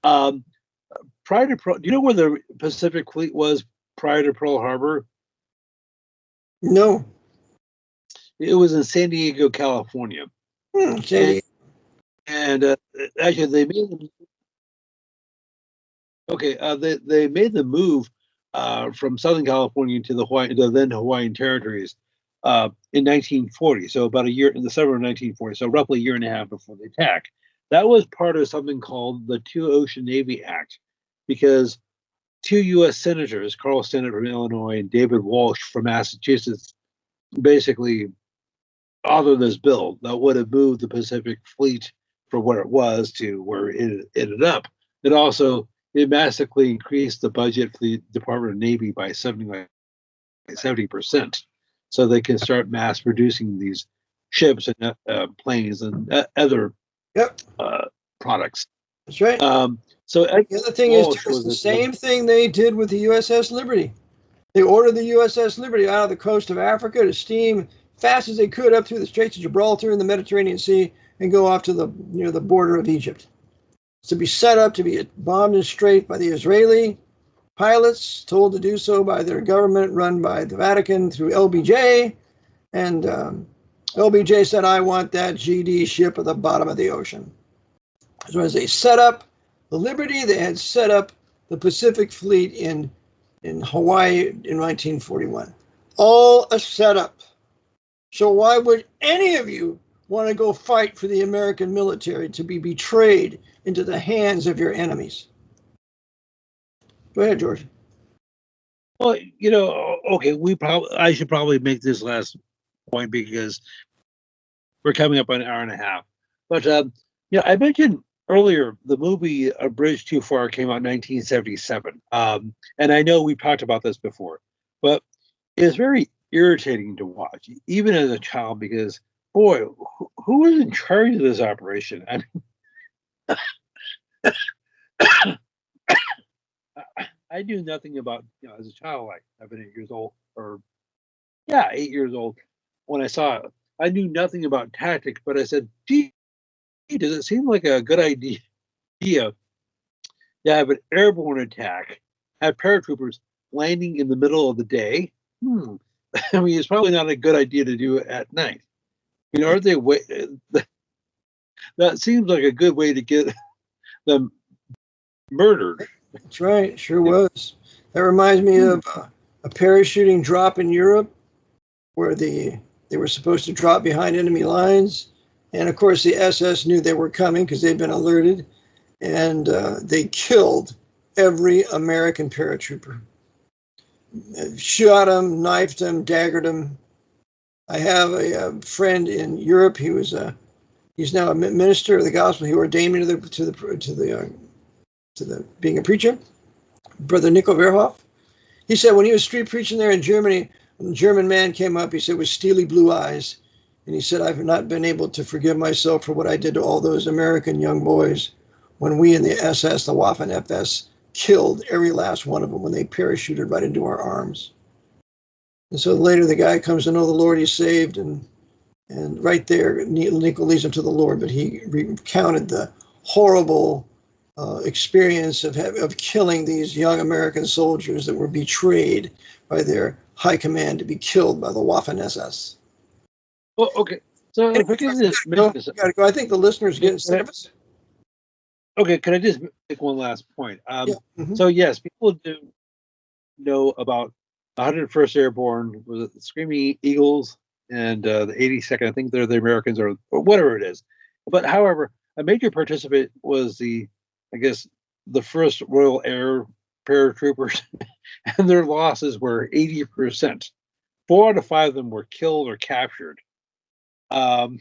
Prior to do you know where the Pacific Fleet was prior to Pearl Harbor? No. It was in San Diego, California. And actually, they made they made the move from Southern California to the then Hawaiian territories in 1940. So about a year in the summer of 1940. So roughly a year and a half before the attack. That was part of something called the Two Ocean Navy Act, because two U.S. senators, Carl Stennett from Illinois and David Walsh from Massachusetts, basically authored this bill that would have moved the Pacific Fleet from where it was to where it ended up. It massively increased the budget for the Department of Navy by $75 70%, so they can start mass producing these ships and planes and other products. That's right. So the other thing is, too, it's the same thing they did with the USS Liberty. They ordered the USS Liberty out of the coast of Africa to steam fast as they could up through the Straits of Gibraltar in the Mediterranean Sea and go off to the border of Egypt. It's to be set up to be bombed and strafed by the Israeli pilots, told to do so by their government run by the Vatican through LBJ. And LBJ said, I want that GD ship at the bottom of the ocean. So as they set up the Liberty, they had set up the Pacific Fleet in Hawaii in 1941. All a setup. So why would any of you want to go fight for the American military to be betrayed into the hands of your enemies? Go ahead, George. Well, okay, I should probably make this last point because we're coming up on an hour and a half. But I mentioned earlier the movie A Bridge Too Far came out in 1977. And I know we've talked about this before, but it's very irritating to watch, even as a child, because boy, who was in charge of this operation? I mean, I knew nothing about, as a child, like 7, 8 years old, 8 years old, when I saw it. I knew nothing about tactics, but I said, gee, does it seem like a good idea to have an airborne attack, have paratroopers landing in the middle of the day? I mean, it's probably not a good idea to do it at night. Aren't they? That seems like a good way to get them murdered. That's right. Sure was. That reminds me of a parachuting drop in Europe where they were supposed to drop behind enemy lines. And of course, the SS knew they were coming because they'd been alerted. And they killed every American paratrooper. Shot them, knifed them, daggered them. I have a friend in Europe. He's now a minister of the gospel. He ordained me to being a preacher. Brother Nico Verhoff. He said when he was street preaching there in Germany, when a German man came up, he said with steely blue eyes, and he said, I've not been able to forgive myself for what I did to all those American young boys when we in the SS, the Waffen-SS, killed every last one of them when they parachuted right into our arms. And so later the guy comes to know the Lord, he's saved, and right there, Nico leads him to the Lord, but he recounted the horrible experience of killing these young American soldiers that were betrayed by their high command to be killed by the Waffen-SS. Well, okay. So if I can just gotta go. I think the listeners get sick of us. Okay, can I just make one last point? So yes, people do know about 101st Airborne, was it the Screaming Eagles, and the 82nd, I think they're the Americans or whatever it is. But however, a major participant was the first Royal Air paratroopers, and their losses were 80%. 4 out of 5 of them were killed or captured. And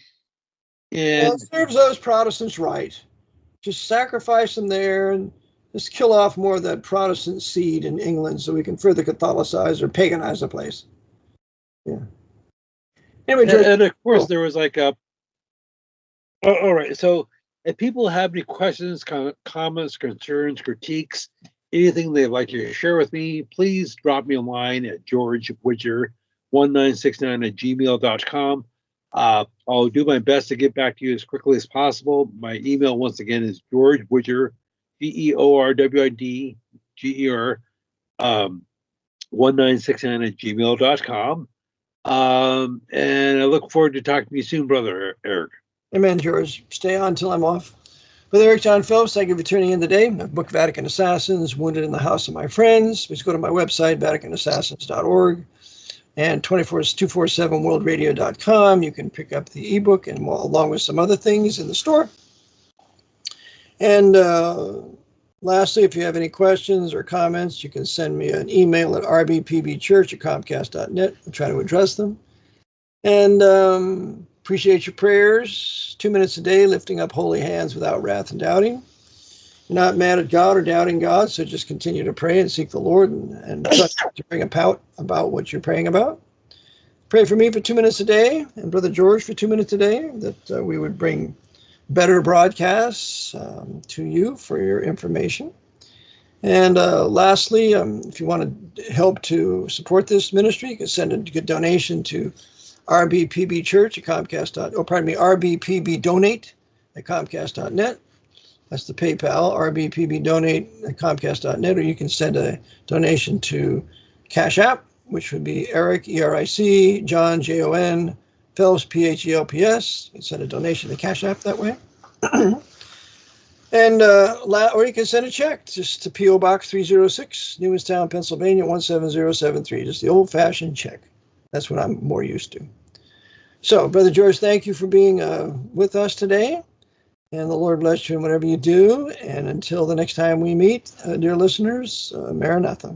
it serves those Protestants right. Just sacrifice them there and just kill off more of that Protestant seed in England so we can further Catholicize or paganize the place. Yeah. Anyway, and of course, there was like a. All right. So if people have any questions, comments, concerns, critiques, anything they'd like to share with me, please drop me a line at georgewidger1969@gmail.com. I'll do my best to get back to you as quickly as possible. My email, once again, is georgewidger, GeorwidGer, 1969@gmail.com. And I look forward to talking to you soon, Brother Eric. Amen, George. Stay on until I'm off. Brother Eric John Phelps, thank you for tuning in today. My book, Vatican Assassins, Wounded in the House of My Friends. Please go to my website, vaticanassassins.org. And 247worldradio.com. You can pick up the ebook and along with some other things in the store. And lastly, if you have any questions or comments, you can send me an email at rbpbchurch@comcast.net. I'll try to address them. And appreciate your prayers. 2 minutes a day, lifting up holy hands without wrath and doubting. not mad at God or doubting God, so just continue to pray and seek the Lord and trust to bring about what you're praying about. Pray for me for 2 minutes a day, and Brother George for 2 minutes a day, that we would bring better broadcasts to you for your information. And lastly, if you want to help to support this ministry, you can send a good donation to rbpbchurch at rbpbdonate at comcast.net. That's the PayPal, rbpbdonate at comcast.net, or you can send a donation to Cash App, which would be Eric, E-R-I-C, John, J-O-N, Phelps, P-H-E-L-P-S. You can send a donation to Cash App that way. And or you can send a check just to P.O. Box 306, Newmanstown, Pennsylvania, 17073. Just the old-fashioned check. That's what I'm more used to. So, Brother George, thank you for being with us today. And the Lord bless you in whatever you do. And until the next time we meet, dear listeners, Maranatha.